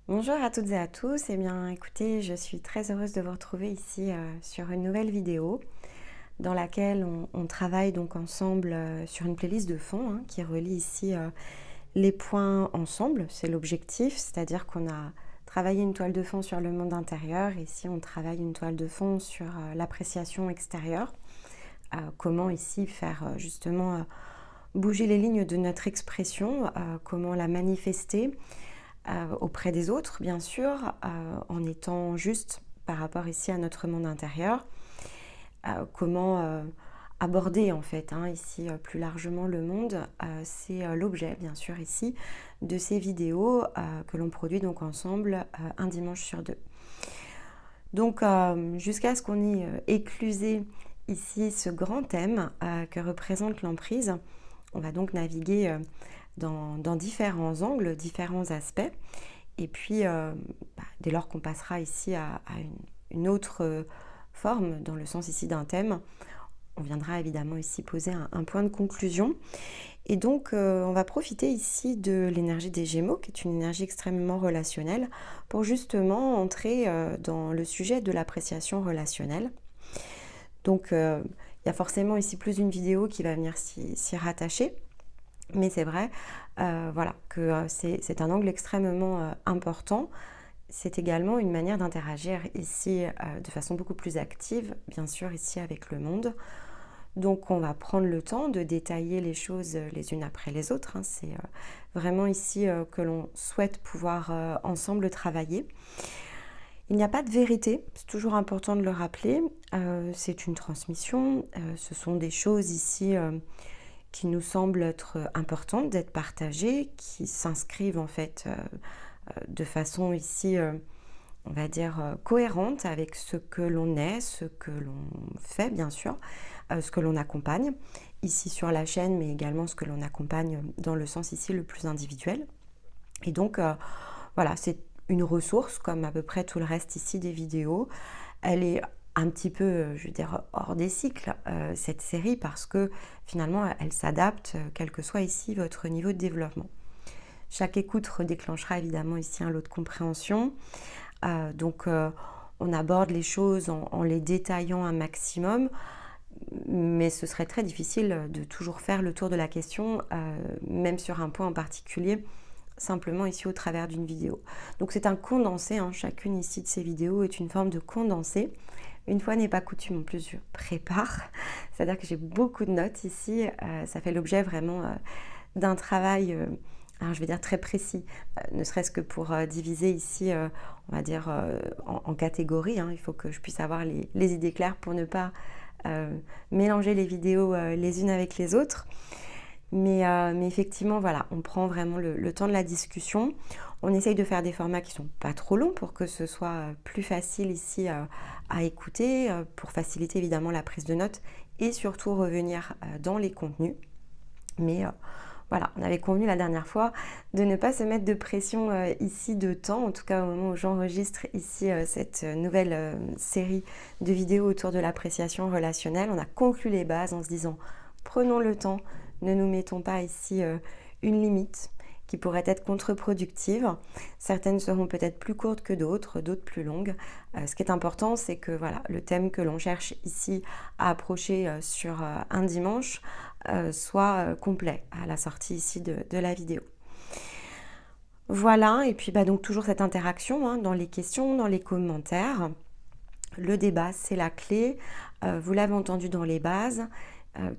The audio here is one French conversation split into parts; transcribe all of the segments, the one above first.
Bonjour à toutes et à tous. Eh bien, écoutez, je suis très heureuse de vous retrouver ici sur une nouvelle vidéo dans laquelle on travaille donc ensemble sur une playlist de fond qui relie ici les points ensemble. C'est l'objectif, c'est-à-dire qu'on a travaillé une toile de fond sur le monde intérieur. Ici, on travaille une toile de fond sur l'appréciation extérieure. Comment ici faire justement bouger les lignes de notre expression, comment la manifester auprès des autres, bien sûr, en étant juste par rapport ici à notre monde intérieur. Comment aborder en fait ici plus largement le monde, c'est l'objet bien sûr ici de ces vidéos que l'on produit donc ensemble un dimanche sur deux. Donc jusqu'à ce qu'on ait éclusé ici ce grand thème que représente l'emprise, on va donc naviguer dans différents angles, différents aspects. Et puis, dès lors qu'on passera ici à une autre forme, dans le sens ici d'un thème, on viendra évidemment ici poser un point de conclusion. Et donc, on va profiter ici de l'énergie des Gémeaux, qui est une énergie extrêmement relationnelle, pour justement entrer dans le sujet de l'appréciation relationnelle. Donc, il y a forcément ici plus d'une vidéo qui va venir s'y rattacher. Mais c'est vrai voilà, que c'est un angle extrêmement important. C'est également une manière d'interagir ici de façon beaucoup plus active, bien sûr ici avec le monde. Donc on va prendre le temps de détailler les choses les unes après les autres. C'est vraiment ici que l'on souhaite pouvoir ensemble travailler. Il n'y a pas de vérité, c'est toujours important de le rappeler. C'est une transmission, ce sont des choses ici qui nous semblent être importantes d'être partagées, qui s'inscrivent en fait de façon ici, on va dire, cohérente avec ce que l'on est, ce que l'on fait bien sûr, ce que l'on accompagne ici sur la chaîne, mais également ce que l'on accompagne dans le sens ici le plus individuel. Et donc voilà, c'est une ressource comme à peu près tout le reste ici des vidéos. Elle est un petit peu, je veux dire, hors des cycles, cette série, parce que finalement, elle s'adapte, quel que soit ici votre niveau de développement. Chaque écoute redéclenchera évidemment ici un lot de compréhension. Donc, on aborde les choses en les détaillant un maximum, mais ce serait très difficile de toujours faire le tour de la question, même sur un point en particulier, simplement ici au travers d'une vidéo. Donc c'est un condensé, chacune ici de ces vidéos est une forme de condensé. Une fois n'est pas coutume, en plus je prépare, c'est-à-dire que j'ai beaucoup de notes ici, ça fait l'objet vraiment d'un travail, alors je vais dire très précis, ne serait-ce que pour diviser ici, on va dire en catégories, il faut que je puisse avoir les idées claires pour ne pas mélanger les vidéos les unes avec les autres. Mais effectivement, voilà, on prend vraiment le temps de la discussion. On essaye de faire des formats qui ne sont pas trop longs pour que ce soit plus facile ici à écouter, pour faciliter évidemment la prise de notes et surtout revenir dans les contenus. Mais voilà, on avait convenu la dernière fois de ne pas se mettre de pression ici de temps, en tout cas au moment où j'enregistre ici cette nouvelle série de vidéos autour de l'appréciation relationnelle. On a conclu les bases en se disant prenons le temps, ne nous mettons pas ici une limite qui pourrait être contre-productive. Certaines seront peut-être plus courtes que d'autres plus longues. Ce qui est important, c'est que voilà, le thème que l'on cherche ici à approcher sur un dimanche soit complet à la sortie ici de la vidéo. Voilà, et puis donc toujours cette interaction dans les questions, dans les commentaires. Le débat, c'est la clé. Vous l'avez entendu dans les bases.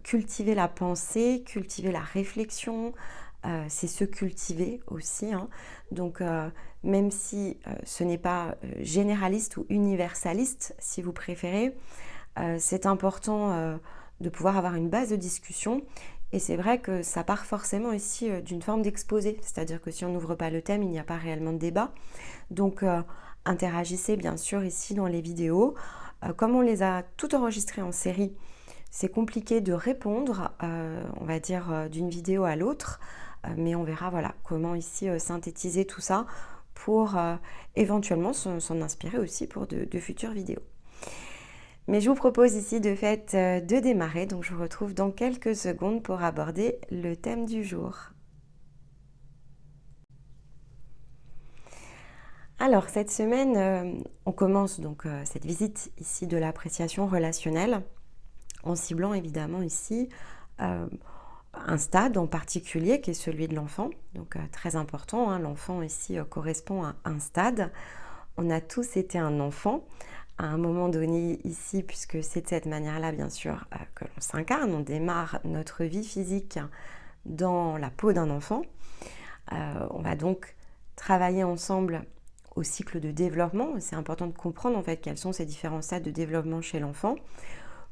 Cultiver la pensée, cultiver la réflexion, c'est se cultiver aussi. Donc, même si ce n'est pas généraliste ou universaliste, si vous préférez, c'est important de pouvoir avoir une base de discussion. Et c'est vrai que ça part forcément ici d'une forme d'exposé, c'est-à-dire que si on n'ouvre pas le thème, il n'y a pas réellement de débat. Donc, interagissez bien sûr ici dans les vidéos. Comme on les a toutes enregistrées en série, c'est compliqué de répondre, on va dire, d'une vidéo à l'autre, mais on verra voilà, comment ici synthétiser tout ça pour éventuellement s'en inspirer aussi pour de futures vidéos. Mais je vous propose ici de fait de démarrer, donc je vous retrouve dans quelques secondes pour aborder le thème du jour. Alors, cette semaine, on commence donc cette visite ici de l'appréciation relationnelle, en ciblant évidemment ici un stade en particulier qui est celui de l'enfant. Donc, très important, hein, l'enfant ici correspond à un stade. On a tous été un enfant à un moment donné ici, puisque c'est de cette manière-là, bien sûr, que l'on s'incarne. On démarre notre vie physique dans la peau d'un enfant. On va donc travailler ensemble au cycle de développement. C'est important de comprendre en fait quels sont ces différents stades de développement chez l'enfant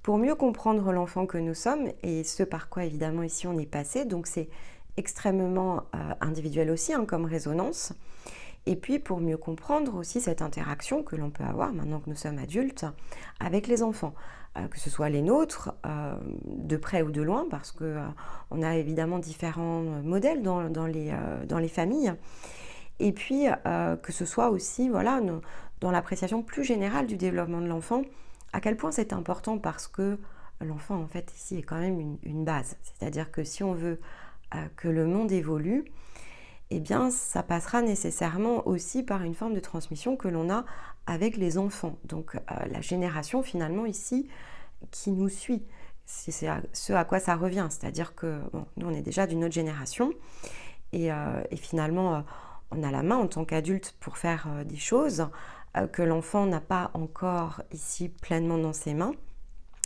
pour mieux comprendre l'enfant que nous sommes et ce par quoi évidemment ici on est passé. Donc c'est extrêmement individuel aussi hein, comme résonance. Et puis pour mieux comprendre aussi cette interaction que l'on peut avoir maintenant que nous sommes adultes avec les enfants, que ce soit les nôtres, de près ou de loin, parce qu'on a évidemment différents modèles dans les familles. Et puis que ce soit aussi voilà, dans l'appréciation plus générale du développement de l'enfant, à quel point c'est important parce que l'enfant en fait ici est quand même une base. C'est-à-dire que si on veut que le monde évolue, eh bien, ça passera nécessairement aussi par une forme de transmission que l'on a avec les enfants. Donc, la génération, finalement, ici, qui nous suit, c'est ce à quoi ça revient. C'est-à-dire que, bon, nous, on est déjà d'une autre génération. Et finalement, on a la main en tant qu'adulte pour faire des choses que l'enfant n'a pas encore ici pleinement dans ses mains.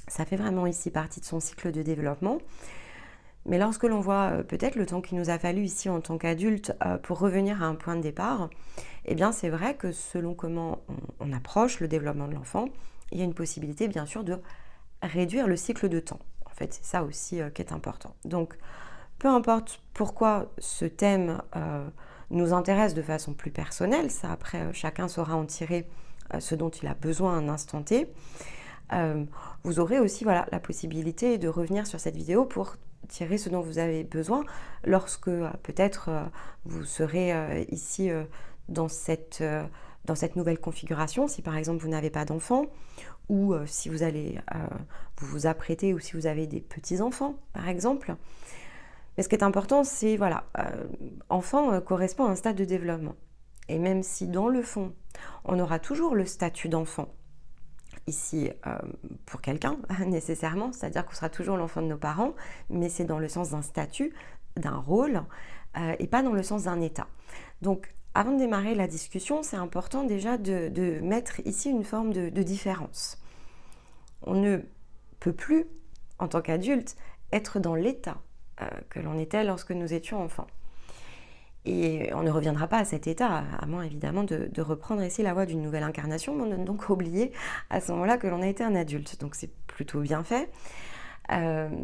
Ça fait vraiment ici partie de son cycle de développement. Mais lorsque l'on voit peut-être le temps qu'il nous a fallu ici en tant qu'adulte pour revenir à un point de départ, eh bien c'est vrai que selon comment on approche le développement de l'enfant, il y a une possibilité bien sûr de réduire le cycle de temps. En fait, c'est ça aussi qui est important. Donc, peu importe pourquoi ce thème nous intéresse de façon plus personnelle, ça après chacun saura en tirer ce dont il a besoin à un instant T. Vous aurez aussi voilà, la possibilité de revenir sur cette vidéo pour tirer ce dont vous avez besoin lorsque peut-être vous serez ici dans cette nouvelle configuration, si par exemple vous n'avez pas d'enfants ou si vous allez vous apprêter ou si vous avez des petits-enfants par exemple. Mais ce qui est important, c'est voilà, enfant correspond à un stade de développement. Et même si dans le fond, on aura toujours le statut d'enfant, ici pour quelqu'un nécessairement, c'est-à-dire qu'on sera toujours l'enfant de nos parents, mais c'est dans le sens d'un statut, d'un rôle, et pas dans le sens d'un état. Donc avant de démarrer la discussion, c'est important déjà de mettre ici une forme de différence. On ne peut plus, en tant qu'adulte, être dans l'état que l'on était lorsque nous étions enfants. Et on ne reviendra pas à cet état, à moins évidemment de reprendre ici la voie d'une nouvelle incarnation, mais on a donc oublié à ce moment-là que l'on a été un adulte. Donc c'est plutôt bien fait.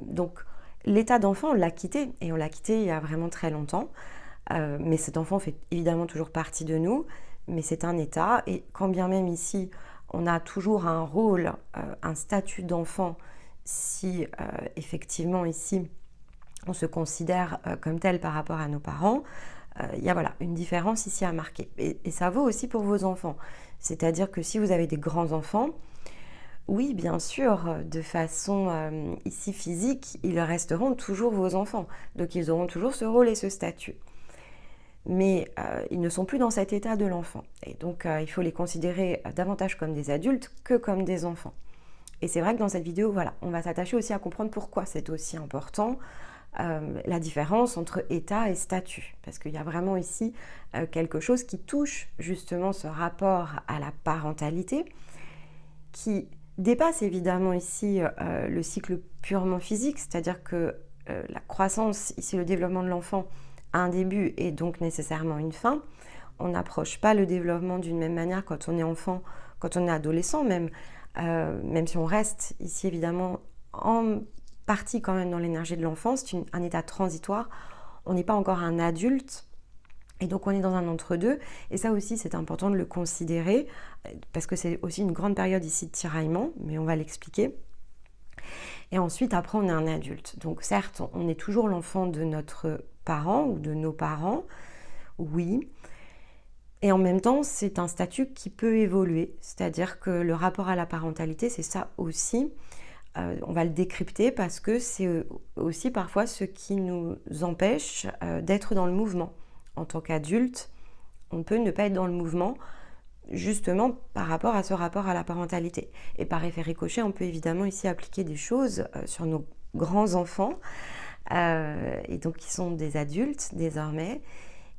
Donc l'état d'enfant, on l'a quitté, et on l'a quitté il y a vraiment très longtemps. Mais cet enfant fait évidemment toujours partie de nous, mais c'est un état, et quand bien même ici, on a toujours un rôle, un statut d'enfant, si effectivement ici, on se considère comme tel par rapport à nos parents, il y a voilà, une différence ici à marquer. Et ça vaut aussi pour vos enfants. C'est-à-dire que si vous avez des grands-enfants, oui, bien sûr, de façon ici physique, ils resteront toujours vos enfants. Donc ils auront toujours ce rôle et ce statut. Mais ils ne sont plus dans cet état de l'enfant. Et donc il faut les considérer davantage comme des adultes que comme des enfants. Et c'est vrai que dans cette vidéo, voilà, on va s'attacher aussi à comprendre pourquoi c'est aussi important. La différence entre état et statut, parce qu'il y a vraiment ici quelque chose qui touche justement ce rapport à la parentalité, qui dépasse évidemment ici le cycle purement physique, c'est-à-dire que la croissance, ici le développement de l'enfant, a un début et donc nécessairement une fin. On n'approche pas le développement d'une même manière quand on est enfant, quand on est adolescent même si on reste ici évidemment en partie quand même dans l'énergie de l'enfance, c'est un état transitoire, on n'est pas encore un adulte et donc on est dans un entre-deux, et ça aussi c'est important de le considérer parce que c'est aussi une grande période ici de tiraillement, mais on va l'expliquer. Et ensuite après on est un adulte, donc certes on est toujours l'enfant de notre parent ou de nos parents, oui, et en même temps c'est un statut qui peut évoluer, c'est-à-dire que le rapport à la parentalité c'est ça aussi. On va le décrypter parce que c'est aussi parfois ce qui nous empêche d'être dans le mouvement. En tant qu'adulte, on peut ne pas être dans le mouvement justement par rapport à ce rapport à la parentalité. Et par effet ricochet, on peut évidemment ici appliquer des choses sur nos grands-enfants, et donc qui sont des adultes désormais.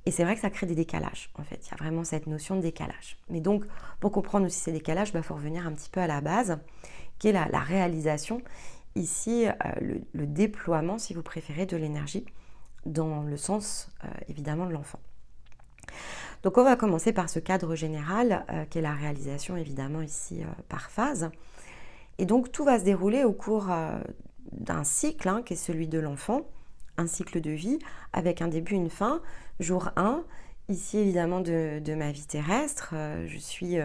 Et c'est vrai que ça crée des décalages, en fait. Il y a vraiment cette notion de décalage. Mais donc, pour comprendre aussi ces décalages, il faut revenir un petit peu à la base, qui est la réalisation, ici, le déploiement, si vous préférez, de l'énergie, dans le sens, évidemment, de l'enfant. Donc, on va commencer par ce cadre général, qui est la réalisation, évidemment, ici, par phase. Et donc, tout va se dérouler au cours d'un cycle, qui est celui de l'enfant, un cycle de vie, avec un début, une fin. Jour 1, ici évidemment de ma vie terrestre, je suis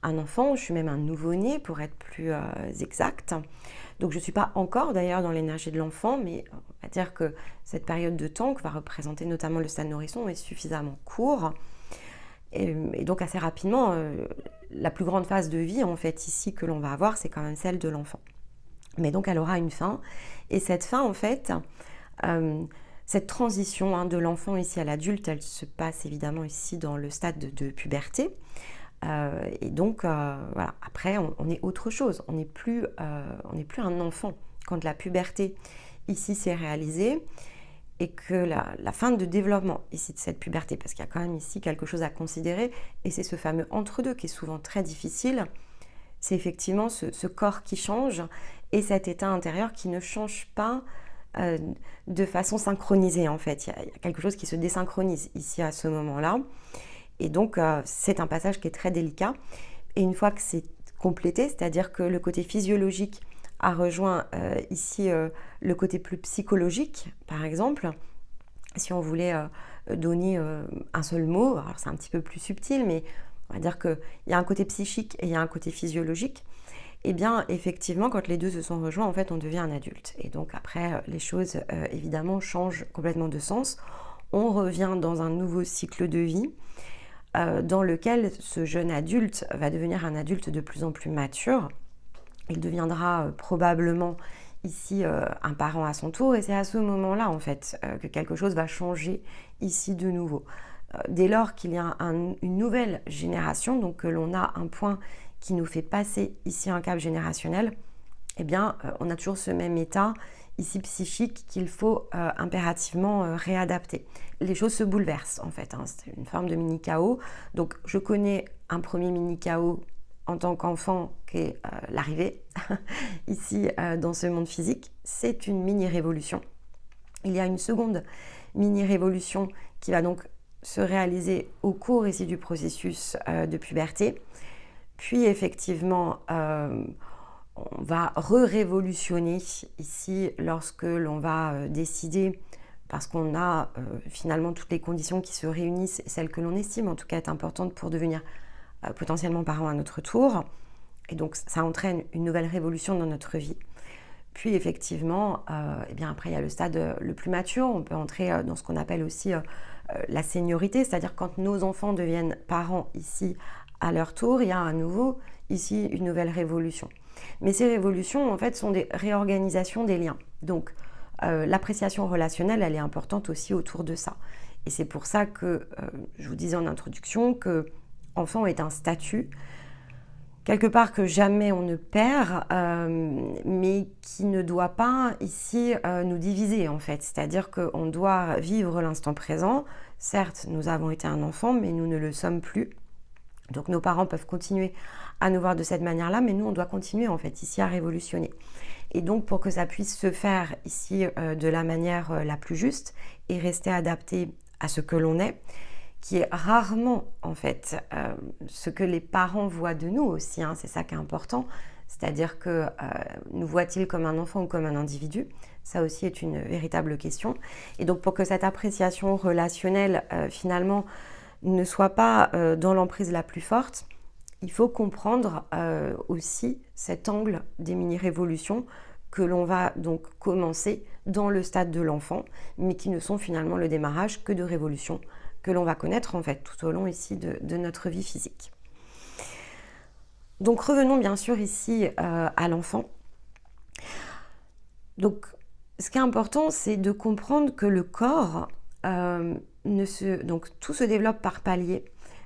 un enfant, je suis même un nouveau-né pour être plus exact. Donc je ne suis pas encore d'ailleurs dans l'énergie de l'enfant, mais on va dire que cette période de temps que va représenter notamment le stade nourrisson est suffisamment court. Et donc assez rapidement, la plus grande phase de vie en fait ici que l'on va avoir, c'est quand même celle de l'enfant. Mais donc elle aura une fin, et cette fin en fait, cette transition de l'enfant ici à l'adulte, elle se passe évidemment ici dans le stade de puberté. Et donc, voilà, après, on est autre chose. On n'est plus un enfant. Quand la puberté ici s'est réalisée et que la fin de développement ici de cette puberté, parce qu'il y a quand même ici quelque chose à considérer, et c'est ce fameux entre-deux qui est souvent très difficile, c'est effectivement ce corps qui change et cet état intérieur qui ne change pas de façon synchronisée en fait. Il y a quelque chose qui se désynchronise ici à ce moment-là. Et donc, c'est un passage qui est très délicat. Et une fois que c'est complété, c'est-à-dire que le côté physiologique a rejoint ici le côté plus psychologique, par exemple, si on voulait donner un seul mot, alors c'est un petit peu plus subtil, mais on va dire qu'il y a un côté psychique et il y a un côté physiologique. Eh bien, effectivement, quand les deux se sont rejoints, en fait, on devient un adulte. Et donc après, les choses, évidemment, changent complètement de sens. On revient dans un nouveau cycle de vie dans lequel ce jeune adulte va devenir un adulte de plus en plus mature. Il deviendra probablement ici un parent à son tour, et c'est à ce moment-là, en fait, que quelque chose va changer ici de nouveau. Dès lors qu'il y a une nouvelle génération, donc que l'on a un point qui nous fait passer ici un cap générationnel, eh bien, on a toujours ce même état ici psychique qu'il faut impérativement réadapter. Les choses se bouleversent en fait, c'est une forme de mini-chaos. Donc, je connais un premier mini-chaos en tant qu'enfant qui est l'arrivée ici dans ce monde physique. C'est une mini-révolution. Il y a une seconde mini-révolution qui va donc se réaliser au cours ici du processus de puberté. Puis effectivement, on va révolutionner ici lorsque l'on va décider, parce qu'on a finalement toutes les conditions qui se réunissent, celles que l'on estime en tout cas être importantes pour devenir potentiellement parent à notre tour. Et donc ça entraîne une nouvelle révolution dans notre vie. Puis effectivement, eh bien après il y a le stade le plus mature, on peut entrer dans ce qu'on appelle aussi la séniorité, c'est-à-dire quand nos enfants deviennent parents ici à leur tour, il y a à nouveau ici une nouvelle révolution. Mais ces révolutions en fait sont des réorganisations des liens. Donc l'appréciation relationnelle, elle est importante aussi autour de ça. Et c'est pour ça que je vous disais en introduction que enfant est un statut, quelque part que jamais on ne perd, mais qui ne doit pas ici nous diviser en fait. C'est-à-dire qu'on doit vivre l'instant présent. Certes, nous avons été un enfant, mais nous ne le sommes plus. Donc nos parents peuvent continuer à nous voir de cette manière-là, mais nous, on doit continuer en fait ici à révolutionner. Et donc pour que ça puisse se faire ici de la manière la plus juste et rester adapté à ce que l'on est, qui est rarement en fait ce que les parents voient de nous aussi, c'est ça qui est important, c'est-à-dire que nous voient-ils comme un enfant ou comme un individu? Ça aussi est une véritable question. Et donc pour que cette appréciation relationnelle finalement ne soit pas dans l'emprise la plus forte, il faut comprendre aussi cet angle des mini-révolutions que l'on va donc commencer dans le stade de l'enfant, mais qui ne sont finalement le démarrage que de révolutions que l'on va connaître en fait tout au long ici de notre vie physique. Donc revenons bien sûr ici à l'enfant. Donc ce qui est important, c'est de comprendre que le corps, donc tout se développe par paliers.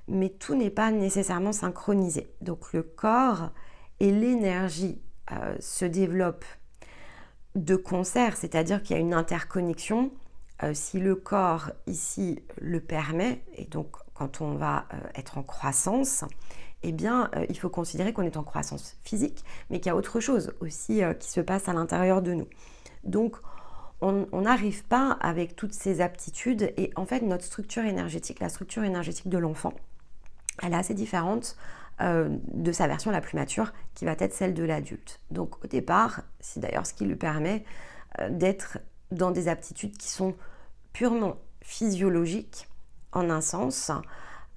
mais tout n'est pas nécessairement synchronisé. Donc le corps et l'énergie se développent de concert, c'est-à-dire qu'il y a une interconnexion. Si le corps ici le permet, et donc quand on va être en croissance, eh bien il faut considérer qu'on est en croissance physique, mais qu'il y a autre chose aussi qui se passe à l'intérieur de nous. Donc on n'arrive pas avec toutes ces aptitudes, et en fait notre structure énergétique, la structure énergétique de l'enfant, elle est assez différente de sa version la plus mature, qui va être celle de l'adulte. Donc au départ, c'est d'ailleurs ce qui lui permet d'être dans des aptitudes qui sont purement physiologiques en un sens.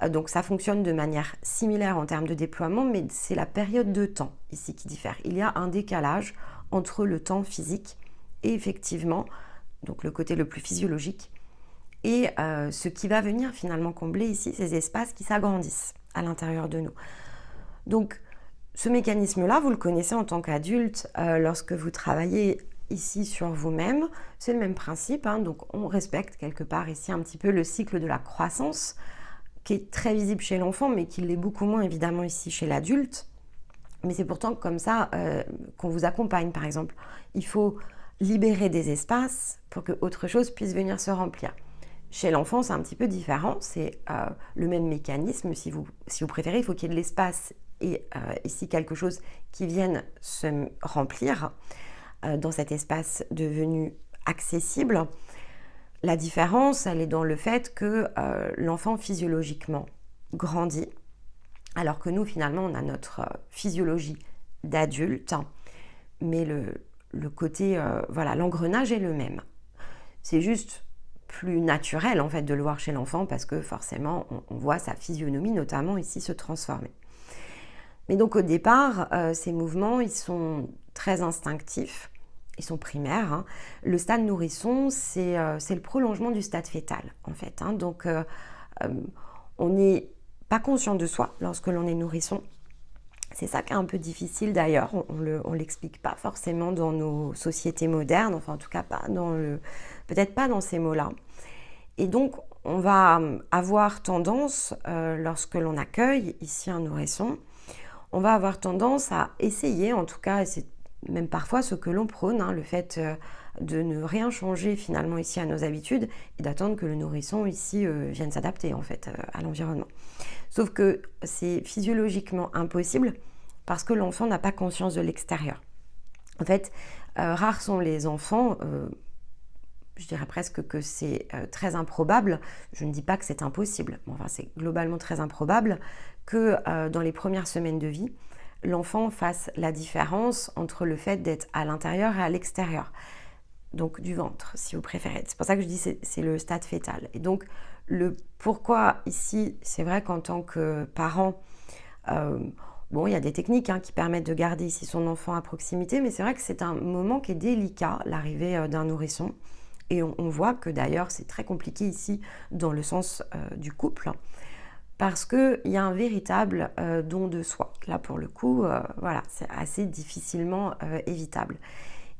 Donc ça fonctionne de manière similaire en termes de déploiement, mais c'est la période de temps ici qui diffère. Il y a un décalage entre le temps physique et effectivement, donc le côté le plus physiologique, et ce qui va venir finalement combler ici ces espaces qui s'agrandissent à l'intérieur de nous. Donc ce mécanisme-là, vous le connaissez en tant qu'adulte lorsque vous travaillez ici sur vous-même. C'est le même principe, hein, donc on respecte quelque part ici un petit peu le cycle de la croissance qui est très visible chez l'enfant, mais qui l'est beaucoup moins évidemment ici chez l'adulte. Mais c'est pourtant comme ça qu'on vous accompagne, par exemple. Il faut libérer des espaces pour que autre chose puisse venir se remplir. Chez l'enfant, c'est un petit peu différent, c'est le même mécanisme, si vous préférez, il faut qu'il y ait de l'espace et ici quelque chose qui vienne se remplir dans cet espace devenu accessible. La différence, elle est dans le fait que l'enfant physiologiquement grandit, alors que nous, finalement, on a notre physiologie d'adulte, mais le côté, voilà, l'engrenage est le même. C'est juste plus naturel, en fait, de le voir chez l'enfant, parce que forcément, on voit sa physionomie, notamment ici, se transformer. Mais donc, au départ, ces mouvements, ils sont très instinctifs, ils sont primaires, hein. Le stade nourrisson, c'est le prolongement du stade fœtal, en fait, hein. Donc, on n'est pas conscient de soi lorsque l'on est nourrisson. C'est ça qui est un peu difficile d'ailleurs, on l'explique pas forcément dans nos sociétés modernes, enfin en tout cas pas peut-être pas dans ces mots-là. Et donc on va avoir tendance, lorsque l'on accueille ici un nourrisson, on va avoir tendance à essayer, en tout cas, et c'est même parfois ce que l'on prône, hein, le fait de ne rien changer finalement ici à nos habitudes et d'attendre que le nourrisson ici vienne s'adapter en fait à l'environnement. Sauf que c'est physiologiquement impossible parce que l'enfant n'a pas conscience de l'extérieur. En fait, rares sont les enfants, je dirais presque que c'est très improbable, je ne dis pas que c'est impossible, mais enfin c'est globalement très improbable que dans les premières semaines de vie, l'enfant fasse la différence entre le fait d'être à l'intérieur et à l'extérieur. Donc du ventre, si vous préférez. C'est pour ça que je dis c'est le stade fœtal. Et donc, le pourquoi ici, c'est vrai qu'en tant que parent, bon, il y a des techniques qui permettent de garder ici son enfant à proximité, mais c'est vrai que c'est un moment qui est délicat, l'arrivée d'un nourrisson. Et on voit que d'ailleurs, c'est très compliqué ici dans le sens du couple, parce qu'il y a un véritable don de soi. Là, pour le coup, voilà, c'est assez difficilement évitable.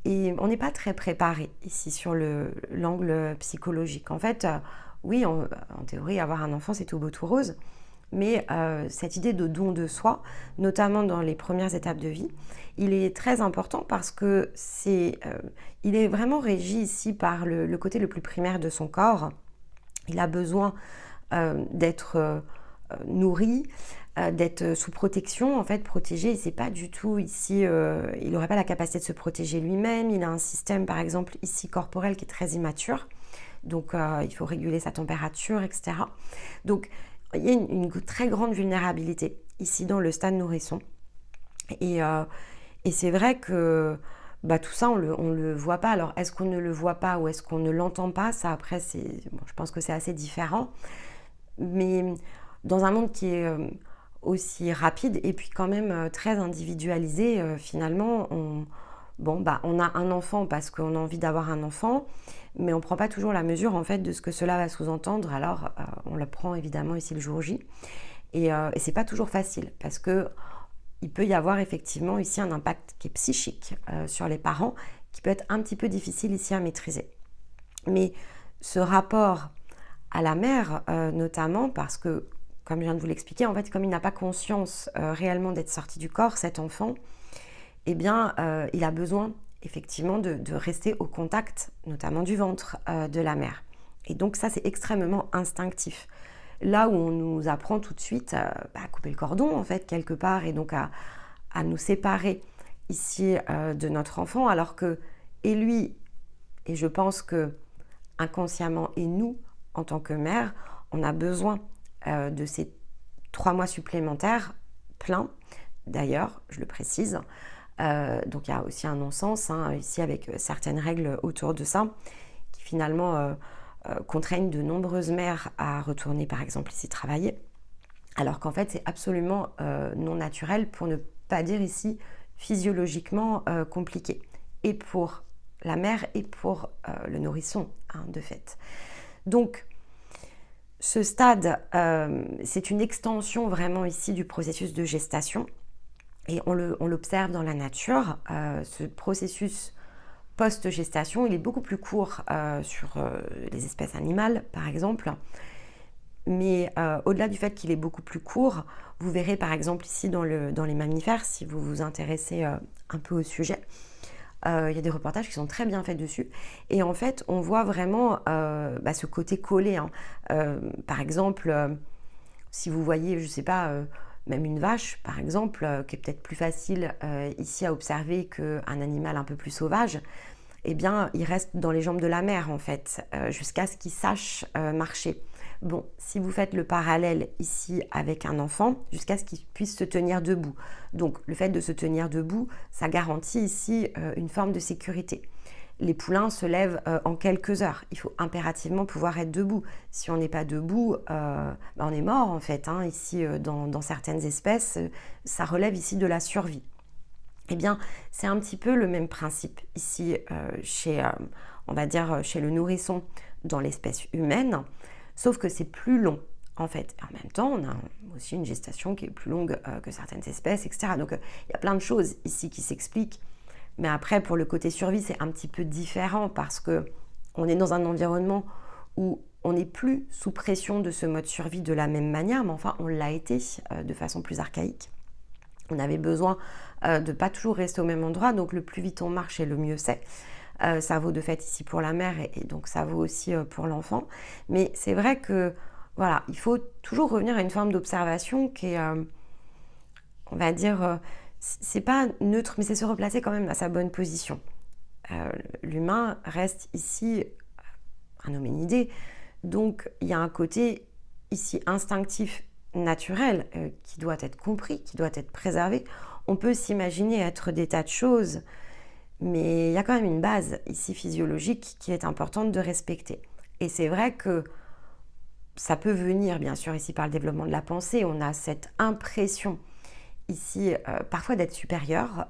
Et on n'est pas très préparé ici sur l'angle psychologique. En fait, oui, en théorie, avoir un enfant, c'est tout beau, tout rose. Mais cette idée de don de soi, notamment dans les premières étapes de vie, il est très important parce que il est vraiment régi ici par le côté le plus primaire de son corps. Il a besoin d'être nourri, d'être sous protection, en fait protégé. C'est pas du tout ici, il n'aurait pas la capacité de se protéger lui-même. Il a un système, par exemple, ici corporel qui est très immature. Donc, il faut réguler sa température, etc. Donc, il y a une très grande vulnérabilité ici dans le stade nourrisson. Et c'est vrai que tout ça, on le voit pas. Alors, est-ce qu'on ne le voit pas ou est-ce qu'on ne l'entend pas? Ça, après, je pense que c'est assez différent. Mais dans un monde qui est aussi rapide et puis quand même très individualisé, finalement, on a un enfant parce qu'on a envie d'avoir un enfant, mais on ne prend pas toujours la mesure en fait de ce que cela va sous-entendre. Alors on le prend évidemment ici le jour J, et c'est pas toujours facile parce que il peut y avoir effectivement ici un impact qui est psychique sur les parents, qui peut être un petit peu difficile ici à maîtriser. Mais ce rapport à la mère, notamment parce que comme je viens de vous l'expliquer, en fait, comme il n'a pas conscience réellement d'être sorti du corps, cet enfant, eh bien, il a besoin effectivement de rester au contact, notamment du ventre de la mère. Et donc ça, c'est extrêmement instinctif. Là où on nous apprend tout de suite à couper le cordon, en fait, quelque part, et donc à nous séparer ici de notre enfant, alors que, et lui, et je pense que inconsciemment, et nous, en tant que mère, on a besoin de ces 3 mois supplémentaires pleins, d'ailleurs, je le précise. Donc il y a aussi un non-sens ici avec certaines règles autour de ça qui finalement contraignent de nombreuses mères à retourner par exemple ici travailler, alors qu'en fait c'est absolument non naturel, pour ne pas dire ici physiologiquement compliqué, et pour la mère et pour le nourrisson de fait. Donc ce stade, c'est une extension vraiment ici du processus de gestation. Et on l'observe dans la nature, ce processus post-gestation, il est beaucoup plus court sur les espèces animales, par exemple. Mais au-delà du fait qu'il est beaucoup plus court, vous verrez par exemple ici dans les mammifères, si vous vous intéressez un peu au sujet, il y a des reportages qui sont très bien faits dessus. Et en fait, on voit vraiment ce côté collé. Par exemple, si vous voyez, je ne sais pas... même une vache, par exemple, qui est peut-être plus facile ici à observer qu'un animal un peu plus sauvage, eh bien, il reste dans les jambes de la mère, en fait, jusqu'à ce qu'il sache marcher. Bon, si vous faites le parallèle ici avec un enfant, jusqu'à ce qu'il puisse se tenir debout. Donc, le fait de se tenir debout, ça garantit ici une forme de sécurité. Les poulains se lèvent en quelques heures. Il faut impérativement pouvoir être debout. Si on n'est pas debout, on est mort en fait. Ici, dans certaines espèces, ça relève ici de la survie. Eh bien, c'est un petit peu le même principe ici on va dire, chez le nourrisson dans l'espèce humaine, sauf que c'est plus long en fait. En même temps, on a aussi une gestation qui est plus longue que certaines espèces, etc. Donc, il y a plein de choses ici qui s'expliquent. Mais après, pour le côté survie, c'est un petit peu différent parce qu'on est dans un environnement où on n'est plus sous pression de ce mode survie de la même manière, mais enfin, on l'a été de façon plus archaïque. On avait besoin de ne pas toujours rester au même endroit, donc le plus vite on marche et le mieux c'est. Ça vaut de fait ici pour la mère et donc ça vaut aussi pour l'enfant. Mais c'est vrai que, voilà, il faut toujours revenir à une forme d'observation qui est, on va dire... c'est pas neutre, mais c'est se replacer quand même à sa bonne position. L'humain reste ici un hominidé, donc il y a un côté ici instinctif, naturel, qui doit être compris, qui doit être préservé. On peut s'imaginer être des tas de choses, mais il y a quand même une base ici physiologique qui est importante de respecter. Et c'est vrai que ça peut venir, bien sûr, ici par le développement de la pensée. On a cette impression ici parfois d'être supérieur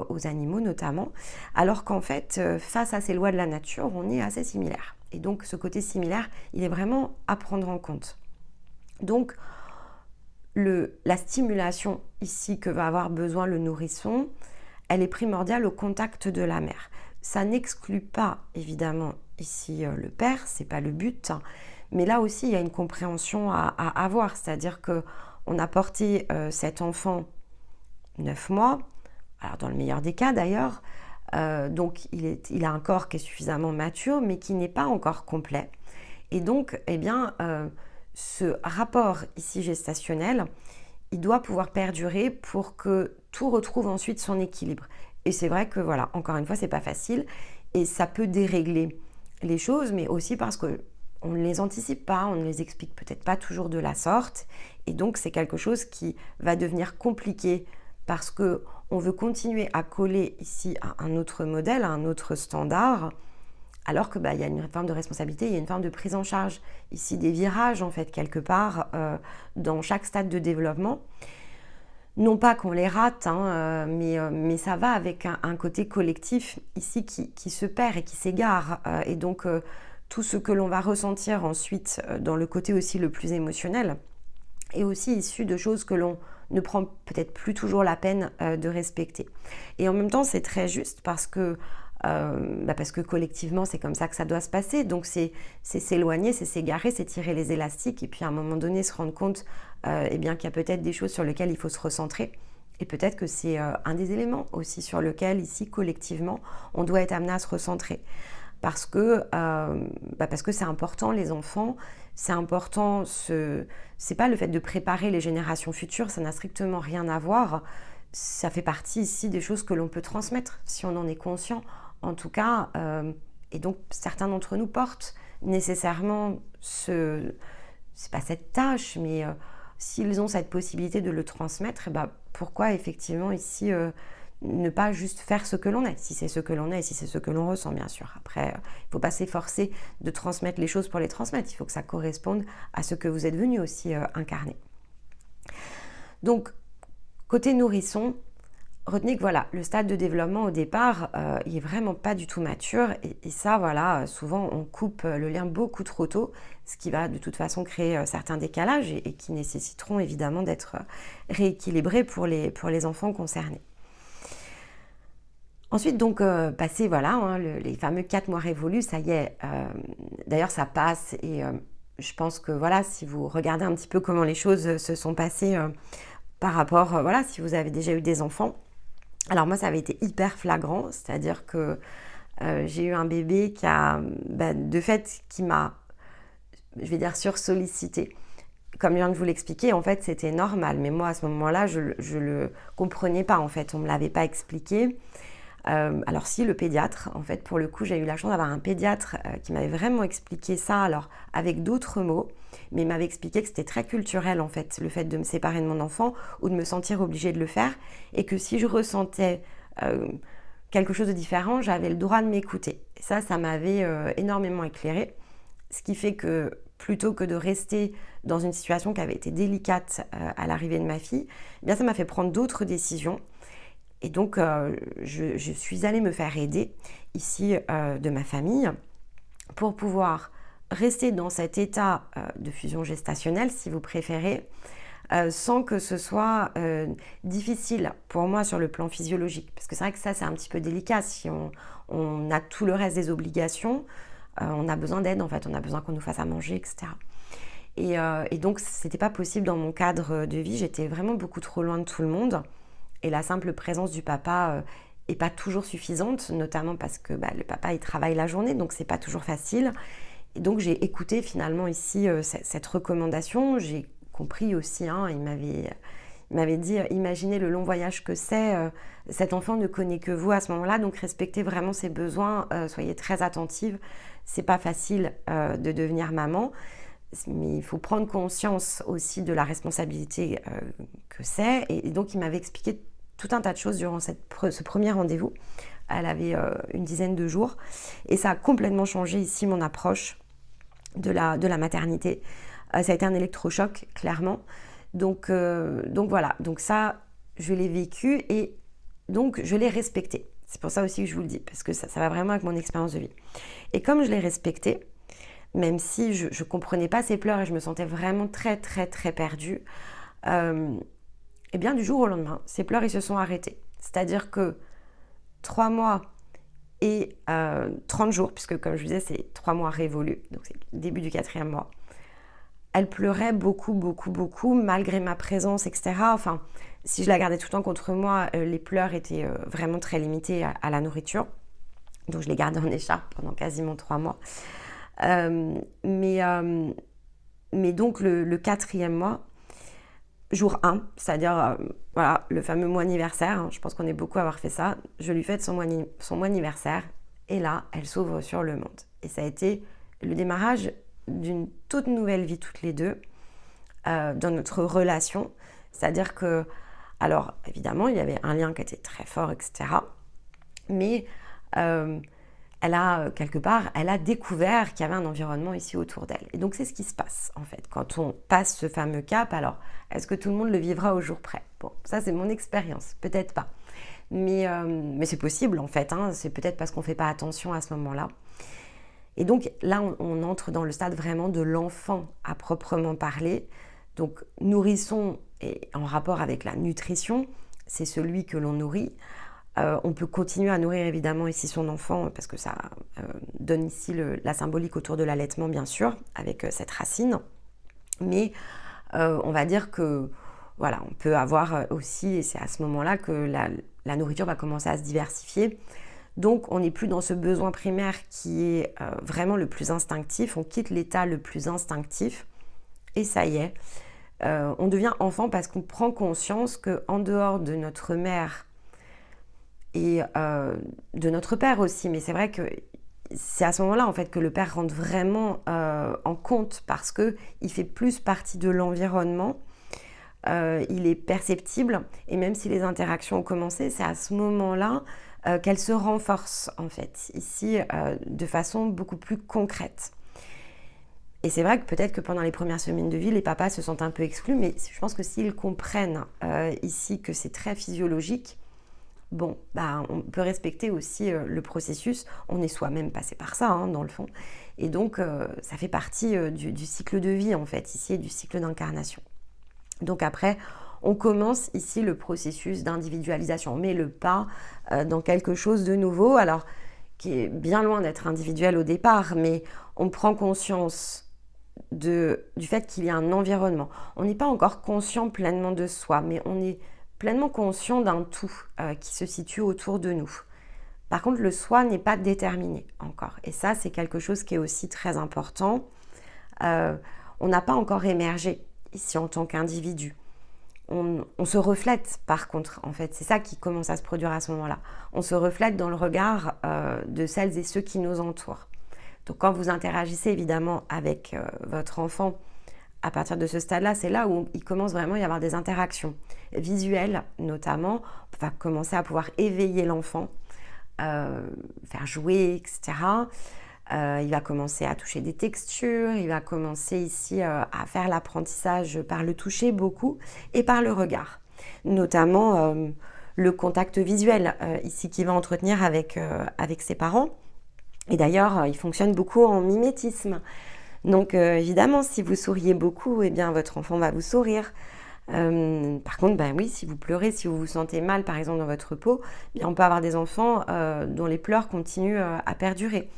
aux animaux notamment, alors qu'en fait, face à ces lois de la nature, on est assez similaire. Et donc ce côté similaire, il est vraiment à prendre en compte. Donc la stimulation ici que va avoir besoin le nourrisson, elle est primordiale au contact de la mère. Ça n'exclut pas évidemment ici le père, c'est pas le but, mais là aussi il y a une compréhension à avoir, c'est-à-dire qu'on a porté cet enfant 9 mois, alors dans le meilleur des cas d'ailleurs, donc il a un corps qui est suffisamment mature mais qui n'est pas encore complet. Et donc, eh bien, ce rapport ici gestationnel, il doit pouvoir perdurer pour que tout retrouve ensuite son équilibre. Et c'est vrai que voilà, encore une fois, c'est pas facile et ça peut dérégler les choses, mais aussi parce que on ne les anticipe pas, on ne les explique peut-être pas toujours de la sorte, et donc c'est quelque chose qui va devenir compliqué parce que on veut continuer à coller ici à un autre modèle, à un autre standard, alors que il y a une forme de responsabilité, il y a une forme de prise en charge ici des virages en fait quelque part dans chaque stade de développement. Non pas qu'on les rate, mais ça va avec un côté collectif ici qui se perd et qui s'égare. Et donc tout ce que l'on va ressentir ensuite dans le côté aussi le plus émotionnel est aussi issu de choses que l'on ne prend peut-être plus toujours la peine de respecter. Et en même temps, c'est très juste parce que parce que collectivement, c'est comme ça que ça doit se passer. Donc, c'est s'éloigner, c'est s'égarer, c'est tirer les élastiques et puis à un moment donné, se rendre compte qu'il y a peut-être des choses sur lesquelles il faut se recentrer. Et peut-être que c'est un des éléments aussi sur lequel, ici, collectivement, on doit être amené à se recentrer. Parce que c'est important, les enfants, c'est important, c'est pas le fait de préparer les générations futures, ça n'a strictement rien à voir. Ça fait partie ici des choses que l'on peut transmettre, si on en est conscient. En tout cas, et donc certains d'entre nous portent nécessairement c'est pas cette tâche, mais s'ils ont cette possibilité de le transmettre, pourquoi effectivement ici ne pas juste faire ce que l'on est, si c'est ce que l'on est et si c'est ce que l'on ressent, bien sûr. Après, il ne faut pas s'efforcer de transmettre les choses pour les transmettre, il faut que ça corresponde à ce que vous êtes venu aussi incarner. Donc, côté nourrisson, retenez que voilà, le stade de développement au départ, il n'est vraiment pas du tout mature et ça, voilà, souvent on coupe le lien beaucoup trop tôt, ce qui va de toute façon créer certains décalages et qui nécessiteront évidemment d'être rééquilibrés pour les enfants concernés. Ensuite, donc, passé voilà, les fameux 4 mois révolus, ça y est, d'ailleurs ça passe et je pense que voilà, si vous regardez un petit peu comment les choses se sont passées par rapport, voilà, si vous avez déjà eu des enfants. Alors moi, ça avait été hyper flagrant, c'est-à-dire que j'ai eu un bébé qui a, de fait, qui m'a, je vais dire, sursollicité. Comme je viens de vous l'expliquer, en fait, c'était normal. Mais moi, à ce moment-là, je le comprenais pas, en fait. On me l'avait pas expliqué. Alors si, le pédiatre, en fait, pour le coup, j'ai eu la chance d'avoir un pédiatre qui m'avait vraiment expliqué ça, alors avec d'autres mots, mais il m'avait expliqué que c'était très culturel, en fait, le fait de me séparer de mon enfant ou de me sentir obligée de le faire, et que si je ressentais quelque chose de différent, j'avais le droit de m'écouter. Et ça m'avait énormément éclairée, ce qui fait que plutôt que de rester dans une situation qui avait été délicate à l'arrivée de ma fille, eh bien ça m'a fait prendre d'autres décisions. Et donc, je suis allée me faire aider ici de ma famille pour pouvoir rester dans cet état de fusion gestationnelle, si vous préférez, sans que ce soit difficile pour moi sur le plan physiologique. Parce que c'est vrai que ça, c'est un petit peu délicat. Si on a tout le reste des obligations, on a besoin d'aide, en fait. On a besoin qu'on nous fasse à manger, etc. Et donc, c'était pas possible dans mon cadre de vie. J'étais vraiment beaucoup trop loin de tout le monde. Et la simple présence du papa n'est pas toujours suffisante, notamment parce que le papa il travaille la journée, donc c'est pas toujours facile. Et donc j'ai écouté finalement ici cette recommandation. J'ai compris aussi, il m'avait dit, imaginez le long voyage que c'est. Cet enfant ne connaît que vous à ce moment-là, donc respectez vraiment ses besoins, soyez très attentive. C'est pas facile de devenir maman. Mais il faut prendre conscience aussi de la responsabilité que c'est. Et donc, il m'avait expliqué tout un tas de choses durant ce premier rendez-vous. Elle avait une dizaine de jours. Et ça a complètement changé ici mon approche de la maternité. Ça a été un électrochoc, clairement. Donc voilà. Donc ça, je l'ai vécu et donc je l'ai respecté. C'est pour ça aussi que je vous le dis, parce que ça va vraiment avec mon expérience de vie. Et comme je l'ai respecté, même si je ne comprenais pas ses pleurs et je me sentais vraiment très, très, très perdue, et bien du jour au lendemain, ces pleurs, ils se sont arrêtés. C'est-à-dire que 3 mois et 30 jours, puisque comme je vous disais, c'est 3 mois révolus, donc c'est le début du 4e mois, elle pleurait beaucoup, beaucoup, beaucoup, malgré ma présence, etc. Enfin, si je la gardais tout le temps contre moi, les pleurs étaient vraiment très limités à la nourriture. Donc je les gardais en écharpe pendant quasiment 3 mois. Mais donc le 4e mois, jour 1, c'est-à-dire voilà, le fameux mois anniversaire, je pense qu'on est beaucoup à avoir fait ça, je lui fête son mois anniversaire et là, elle s'ouvre sur le monde. Et ça a été le démarrage d'une toute nouvelle vie toutes les deux dans notre relation. C'est-à-dire que, alors évidemment, il y avait un lien qui était très fort, etc. Mais elle a quelque part, elle a découvert qu'il y avait un environnement ici autour d'elle. Et donc c'est ce qui se passe en fait. Quand on passe ce fameux cap, alors est-ce que tout le monde le vivra au jour près? Bon, ça c'est mon expérience, peut-être pas. Mais c'est possible en fait, c'est peut-être parce qu'on ne fait pas attention à ce moment-là. Et donc là, on entre dans le stade vraiment de l'enfant à proprement parler. Donc nourrisson est en rapport avec la nutrition, c'est celui que l'on nourrit. On peut continuer à nourrir évidemment ici son enfant parce que ça donne ici la symbolique autour de l'allaitement bien sûr, avec cette racine. Mais on va dire que voilà, on peut avoir aussi, et c'est à ce moment-là que la nourriture va commencer à se diversifier. Donc on n'est plus dans ce besoin primaire qui est vraiment le plus instinctif, on quitte l'état le plus instinctif et ça y est, on devient enfant parce qu'on prend conscience qu'en dehors de notre mère et de notre père aussi, mais c'est vrai que c'est à ce moment-là en fait que le père rentre vraiment en compte parce qu'il fait plus partie de l'environnement, il est perceptible et même si les interactions ont commencé, c'est à ce moment-là qu'elles se renforcent en fait, ici de façon beaucoup plus concrète. Et c'est vrai que peut-être que pendant les premières semaines de vie, les papas se sentent un peu exclus, mais je pense que s'ils comprennent ici que c'est très physiologique, bon, bah, on peut respecter aussi le processus. On est soi-même passé par ça, hein, dans le fond. Et donc, ça fait partie du cycle de vie, en fait, ici, et du cycle d'incarnation. Donc après, on commence ici le processus d'individualisation. On met le pas dans quelque chose de nouveau, alors qui est bien loin d'être individuel au départ, mais on prend conscience du fait qu'il y a un environnement. On n'est pas encore conscient pleinement de soi, mais on est pleinement conscient d'un tout qui se situe autour de nous. Par contre, le soi n'est pas déterminé encore. Et ça, c'est quelque chose qui est aussi très important. On n'a pas encore émergé ici en tant qu'individu. On se reflète par contre, en fait. C'est ça qui commence à se produire à ce moment-là. On se reflète dans le regard de celles et ceux qui nous entourent. Donc quand vous interagissez évidemment avec votre enfant, à partir de ce stade-là, c'est là où il commence vraiment à y avoir des interactions visuelles, notamment. On va commencer à pouvoir éveiller l'enfant, faire jouer, etc. Il va commencer à toucher des textures, il va commencer ici à faire l'apprentissage par le toucher beaucoup et par le regard. Notamment le contact visuel ici qu'il va entretenir avec ses parents. Et d'ailleurs, il fonctionne beaucoup en mimétisme. Donc évidemment, si vous souriez beaucoup, eh bien votre enfant va vous sourire. Par contre, ben oui, si vous pleurez, si vous vous sentez mal, par exemple dans votre peau, eh bien, on peut avoir des enfants dont les pleurs continuent à perdurer.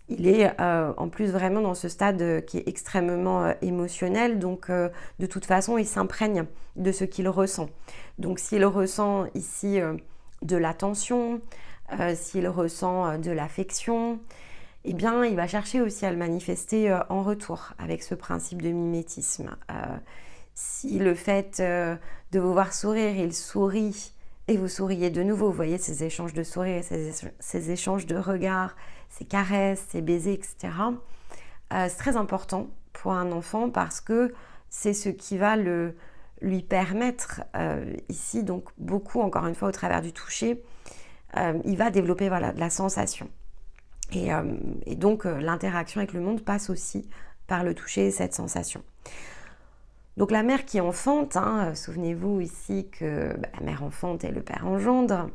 Il est en plus vraiment dans ce stade qui est extrêmement émotionnel, donc de toute façon, il s'imprègne de ce qu'il ressent. Donc s'il ressent ici de l'attention, s'il ressent de l'affection, eh bien, il va chercher aussi à le manifester en retour avec ce principe de mimétisme. Si le fait de vous voir sourire, il sourit et vous souriez de nouveau, vous voyez ces échanges de sourires, ces échanges de regards, ces caresses, ces baisers, etc. C'est très important pour un enfant parce que c'est ce qui va lui permettre ici, donc beaucoup, encore une fois, au travers du toucher, il va développer voilà, de la sensation. Et donc, l'interaction avec le monde passe aussi par le toucher et cette sensation. Donc, la mère qui enfante, hein, souvenez-vous ici que la mère enfante et le père engendre,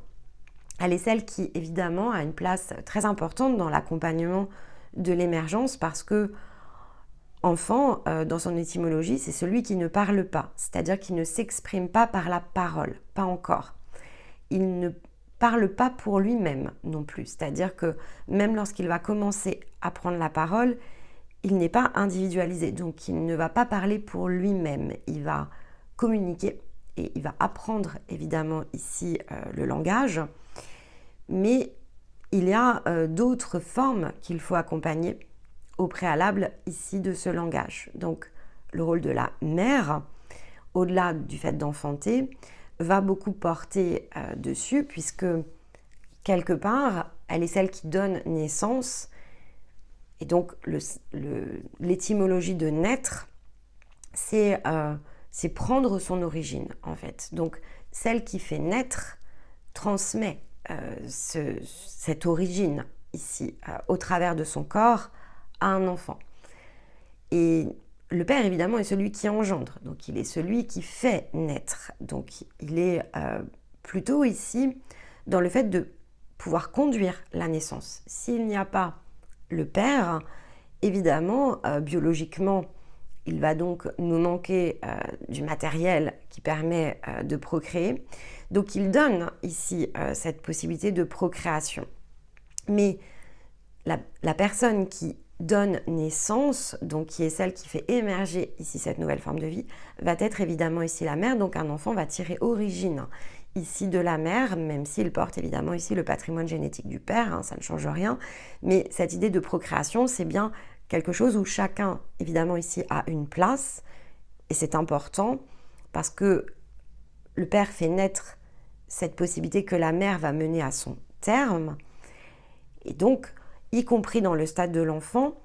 elle est celle qui, évidemment, a une place très importante dans l'accompagnement de l'émergence parce que enfant, dans son étymologie, c'est celui qui ne parle pas, c'est-à-dire qui ne s'exprime pas par la parole, pas encore. Il ne parle pas pour lui-même non plus, c'est-à-dire que même lorsqu'il va commencer à prendre la parole, il n'est pas individualisé, donc il ne va pas parler pour lui-même, il va communiquer et il va apprendre évidemment ici le langage, mais il y a d'autres formes qu'il faut accompagner au préalable ici de ce langage. Donc le rôle de la mère, au-delà du fait d'enfanter, va beaucoup porter dessus puisque quelque part, elle est celle qui donne naissance et donc l'étymologie de naître, c'est prendre son origine en fait. Donc celle qui fait naître transmet cette origine ici au travers de son corps à un enfant. Et le père, évidemment, est celui qui engendre, donc il est celui qui fait naître. Donc il est plutôt ici dans le fait de pouvoir conduire la naissance. S'il n'y a pas le père, évidemment, biologiquement, il va donc nous manquer du matériel qui permet de procréer. Donc il donne ici cette possibilité de procréation. Mais la personne qui donne naissance, donc qui est celle qui fait émerger ici cette nouvelle forme de vie, va être évidemment ici la mère. Donc un enfant va tirer origine ici de la mère, même s'il porte évidemment ici le patrimoine génétique du père, hein, ça ne change rien. Mais cette idée de procréation, c'est bien quelque chose où chacun, évidemment ici, a une place. Et c'est important parce que le père fait naître cette possibilité que la mère va mener à son terme. Et donc, y compris dans le stade de l'enfant,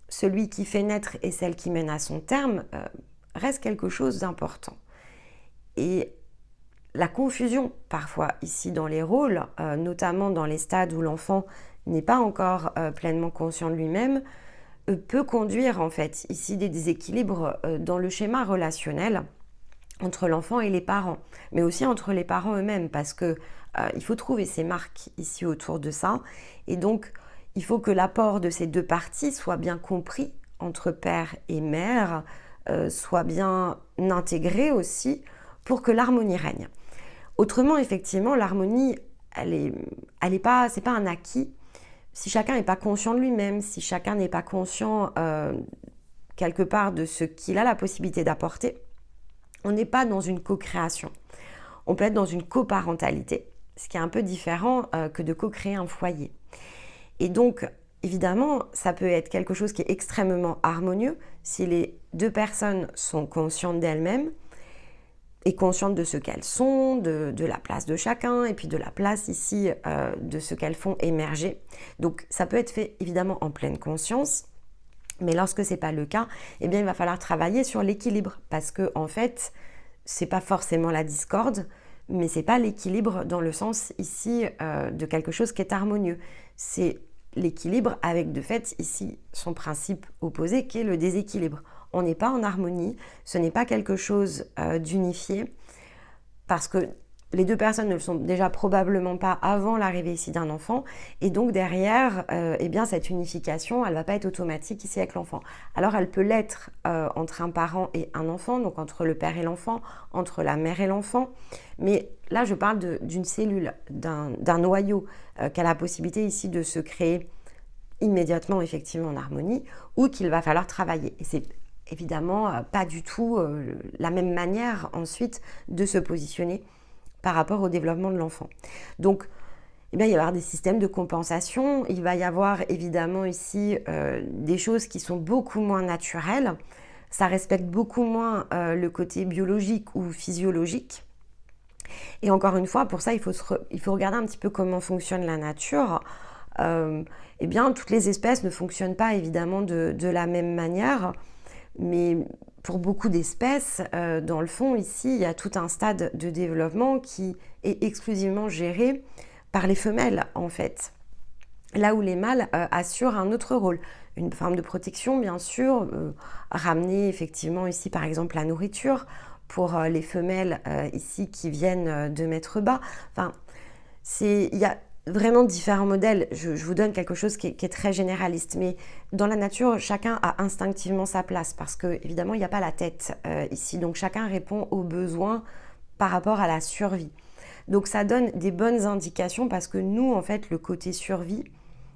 celui qui fait naître et celle qui mène à son terme reste quelque chose d'important. Et la confusion parfois ici dans les rôles, notamment dans les stades où l'enfant n'est pas encore pleinement conscient de lui-même, peut conduire en fait ici des déséquilibres dans le schéma relationnel entre l'enfant et les parents, mais aussi entre les parents eux-mêmes, parce que il faut trouver ces marques ici autour de ça, et donc il faut que l'apport de ces deux parties soit bien compris entre père et mère, soit bien intégré aussi pour que l'harmonie règne. Autrement, effectivement, l'harmonie, c'est pas un acquis. Si chacun n'est pas conscient de lui-même, si chacun n'est pas conscient quelque part de ce qu'il a la possibilité d'apporter, on n'est pas dans une co-création. On peut être dans une coparentalité, ce qui est un peu différent que de co-créer un foyer. Et donc, évidemment, ça peut être quelque chose qui est extrêmement harmonieux si les deux personnes sont conscientes d'elles-mêmes et conscientes de ce qu'elles sont, de la place de chacun, et puis de la place ici de ce qu'elles font émerger. Donc ça peut être fait évidemment en pleine conscience, mais lorsque ce n'est pas le cas, eh bien il va falloir travailler sur l'équilibre, parce que en fait, c'est pas forcément la discorde, mais c'est pas l'équilibre dans le sens ici de quelque chose qui est harmonieux. C'est l'équilibre avec de fait ici son principe opposé qui est le déséquilibre. On n'est pas en harmonie, ce n'est pas quelque chose d'unifié, parce que les deux personnes ne le sont déjà probablement pas avant l'arrivée ici d'un enfant, et donc derrière, eh bien cette unification, elle ne va pas être automatique ici avec l'enfant. Alors elle peut l'être entre un parent et un enfant, donc entre le père et l'enfant, entre la mère et l'enfant, mais là je parle d'une cellule, d'un noyau qui a la possibilité ici de se créer immédiatement effectivement en harmonie, ou qu'il va falloir travailler. Et c'est évidemment pas du tout la même manière ensuite de se positionner par rapport au développement de l'enfant. Donc, il va y avoir des systèmes de compensation, il va y avoir évidemment ici des choses qui sont beaucoup moins naturelles, ça respecte beaucoup moins le côté biologique ou physiologique. Et encore une fois, pour ça, il faut regarder un petit peu comment fonctionne la nature. Eh bien, toutes les espèces ne fonctionnent pas évidemment de la même manière, mais pour beaucoup d'espèces, dans le fond, ici, il y a tout un stade de développement qui est exclusivement géré par les femelles, en fait. Là où les mâles assurent un autre rôle, une forme de protection, bien sûr, ramener effectivement ici, par exemple, la nourriture pour les femelles ici qui viennent de mettre bas. Enfin, il y a vraiment différents modèles. Je vous donne quelque chose qui est très généraliste, mais dans la nature, chacun a instinctivement sa place parce que évidemment, il n'y a pas la tête ici. Donc, chacun répond aux besoins par rapport à la survie. Donc, ça donne des bonnes indications parce que nous, en fait, le côté survie,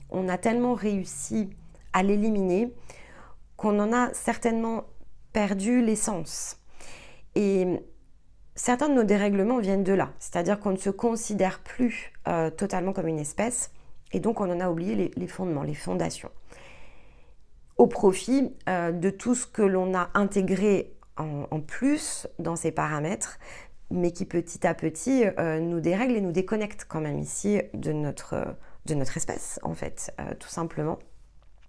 on a tellement réussi à l'éliminer qu'on en a certainement perdu l'essence. Et certains de nos dérèglements viennent de là, c'est-à-dire qu'on ne se considère plus totalement comme une espèce et donc on en a oublié les fondements, les fondations, au profit de tout ce que l'on a intégré en plus dans ces paramètres, mais qui petit à petit nous dérègle et nous déconnecte quand même ici de notre espèce, en fait, tout simplement.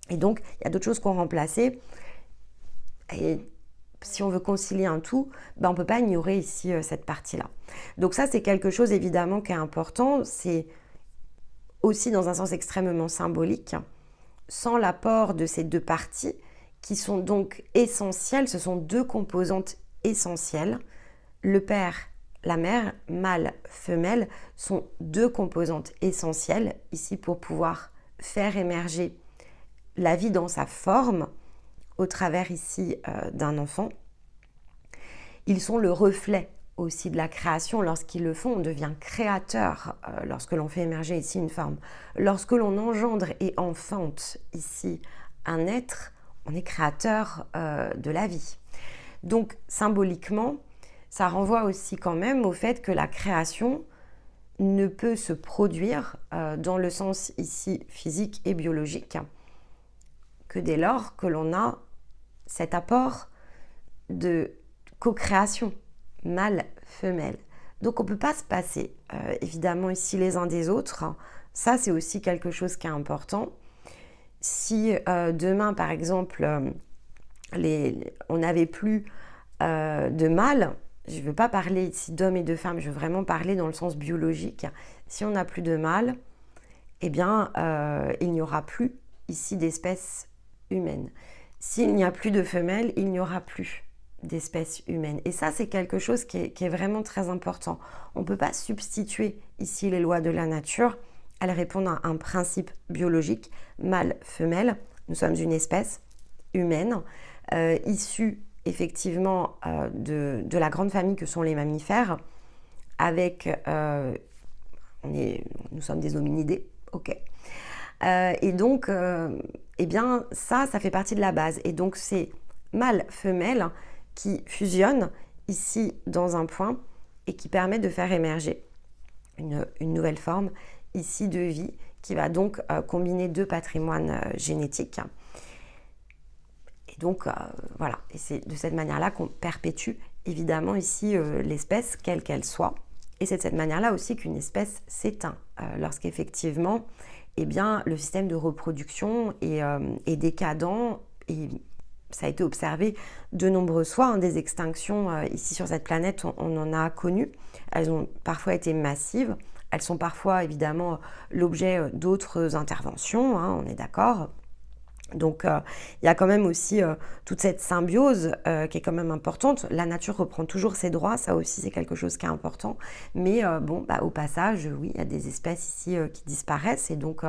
Et donc, il y a d'autres choses qu'on remplacé. Et si on veut concilier un tout, on ne peut pas ignorer ici cette partie-là. Donc ça, c'est quelque chose évidemment qui est important. C'est aussi dans un sens extrêmement symbolique. Sans l'apport de ces deux parties, qui sont donc essentielles, ce sont deux composantes essentielles. Le père, la mère, mâle, femelle, sont deux composantes essentielles ici pour pouvoir faire émerger la vie dans sa forme au travers ici d'un enfant. Ils sont le reflet aussi de la création. Lorsqu'ils le font, on devient créateur lorsque l'on fait émerger ici une forme. Lorsque l'on engendre et enfante ici un être, on est créateur de la vie. Donc symboliquement, ça renvoie aussi quand même au fait que la création ne peut se produire dans le sens ici physique et biologique que dès lors que l'on a cet apport de co-création, mâle-femelle. Donc on ne peut pas se passer évidemment ici les uns des autres. Ça c'est aussi quelque chose qui est important. Si demain par exemple on n'avait plus de mâles, je ne veux pas parler ici d'hommes et de femmes, je veux vraiment parler dans le sens biologique. Si on n'a plus de mâles, eh bien il n'y aura plus ici d'espèces humaines. S'il n'y a plus de femelles, il n'y aura plus d'espèces humaines. Et ça, c'est quelque chose qui est vraiment très important. On ne peut pas substituer ici les lois de la nature. Elles répondent à un principe biologique, mâle-femelle. Nous sommes une espèce humaine, issue effectivement de la grande famille que sont les mammifères, avec... nous sommes des hominidés, ok. Et donc, eh bien, ça fait partie de la base. Et donc, c'est mâle-femelle qui fusionne ici dans un point et qui permet de faire émerger une nouvelle forme ici de vie qui va donc combiner deux patrimoines génétiques. Et donc, voilà, et c'est de cette manière-là qu'on perpétue évidemment ici l'espèce, quelle qu'elle soit. Et c'est de cette manière-là aussi qu'une espèce s'éteint, lorsqu'effectivement, eh bien, le système de reproduction est décadent et ça a été observé de nombreuses fois, des extinctions ici sur cette planète, on en a connu. Elles ont parfois été massives, elles sont parfois évidemment l'objet d'autres interventions, on est d'accord. Donc il y a quand même aussi toute cette symbiose qui est quand même importante. La nature reprend toujours ses droits, ça aussi c'est quelque chose qui est important. Mais au passage, oui, il y a des espèces ici qui disparaissent. Et donc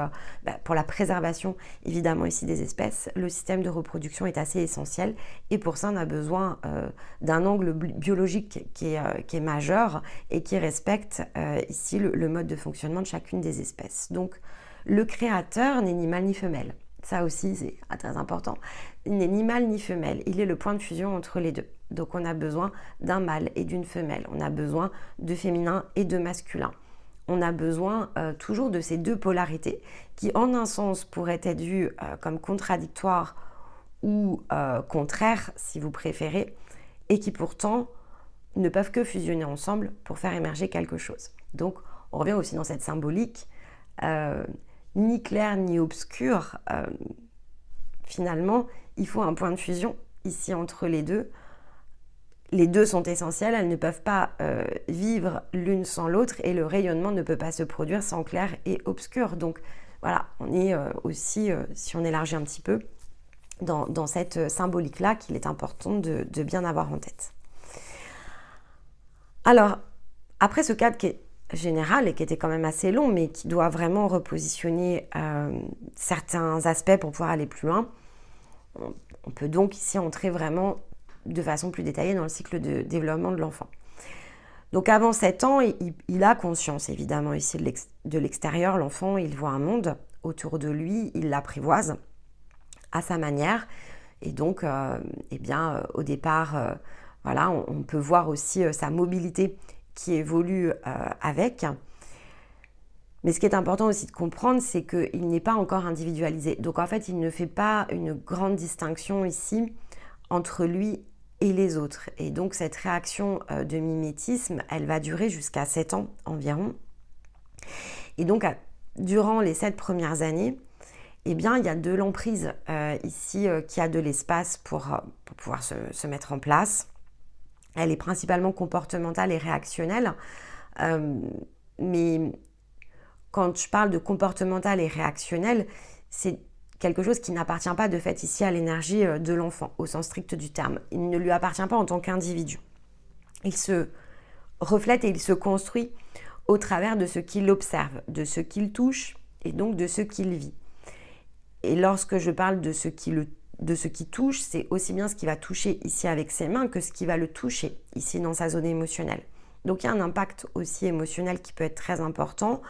pour la préservation évidemment ici des espèces, le système de reproduction est assez essentiel. Et pour ça on a besoin d'un angle biologique qui est majeur et qui respecte ici le mode de fonctionnement de chacune des espèces. Donc le créateur n'est ni mâle ni femelle. Ça aussi, c'est très important. Il n'est ni mâle ni femelle. Il est le point de fusion entre les deux. Donc, on a besoin d'un mâle et d'une femelle. On a besoin de féminin et de masculin. On a besoin toujours de ces deux polarités qui, en un sens, pourraient être vues comme contradictoires ou contraires, si vous préférez, et qui pourtant ne peuvent que fusionner ensemble pour faire émerger quelque chose. Donc, on revient aussi dans cette symbolique ni clair ni obscur, finalement, il faut un point de fusion ici entre les deux. Les deux sont essentielles, elles ne peuvent pas vivre l'une sans l'autre et le rayonnement ne peut pas se produire sans clair et obscur. Donc voilà, on est aussi, si on élargit un petit peu, dans cette symbolique-là qu'il est important de bien avoir en tête. Alors, après ce cadre qui est général et qui était quand même assez long, mais qui doit vraiment repositionner certains aspects pour pouvoir aller plus loin. On peut donc ici entrer vraiment de façon plus détaillée dans le cycle de développement de l'enfant. Donc avant 7 ans, il a conscience évidemment ici de l'extérieur. L'enfant, il voit un monde autour de lui, il l'apprivoise à sa manière. Et donc, au départ, on peut voir aussi sa mobilité qui évolue avec. Mais ce qui est important aussi de comprendre, c'est qu'il n'est pas encore individualisé. Donc en fait, il ne fait pas une grande distinction ici entre lui et les autres. Et donc cette réaction de mimétisme, elle va durer jusqu'à 7 ans environ. Et donc durant les 7 premières années, eh bien, il y a de l'emprise ici qui a de l'espace pour pouvoir se mettre en place. Elle est principalement comportementale et réactionnelle. Mais quand je parle de comportemental et réactionnel, c'est quelque chose qui n'appartient pas de fait ici à l'énergie de l'enfant, au sens strict du terme. Il ne lui appartient pas en tant qu'individu. Il se reflète et il se construit au travers de ce qu'il observe, de ce qu'il touche et donc de ce qu'il vit. Et lorsque je parle de ce qu'il qui touche, c'est aussi bien ce qui va toucher ici avec ses mains que ce qui va le toucher ici dans sa zone émotionnelle. Donc il y a un impact aussi émotionnel qui peut être très important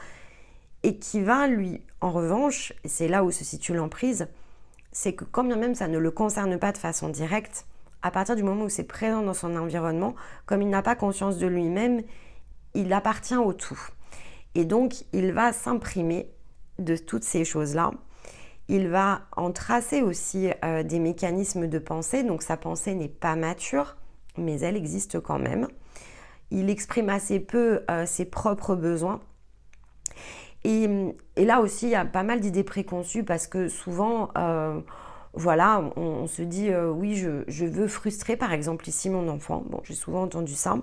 et qui va lui, en revanche, et c'est là où se situe l'emprise, c'est que quand bien même ça ne le concerne pas de façon directe, à partir du moment où c'est présent dans son environnement, comme il n'a pas conscience de lui-même, il appartient au tout. Et donc il va s'imprimer de toutes ces choses-là. Il va en tracer aussi des mécanismes de pensée, donc sa pensée n'est pas mature, mais elle existe quand même. Il exprime assez peu ses propres besoins. Et là aussi, il y a pas mal d'idées préconçues parce que souvent, voilà, on se dit oui, je veux frustrer par exemple ici mon enfant. Bon, j'ai souvent entendu ça.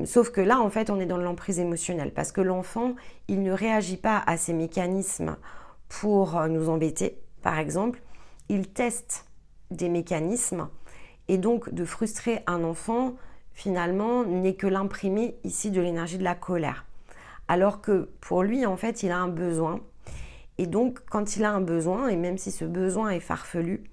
Sauf que là, en fait, on est dans l'emprise émotionnelle parce que l'enfant, il ne réagit pas à ces mécanismes pour nous embêter, par exemple. Il teste des mécanismes et donc de frustrer un enfant, finalement, n'est que l'imprimer ici de l'énergie de la colère. Alors que pour lui, en fait, il a un besoin. Et donc, quand il a un besoin, et même si ce besoin est farfelu,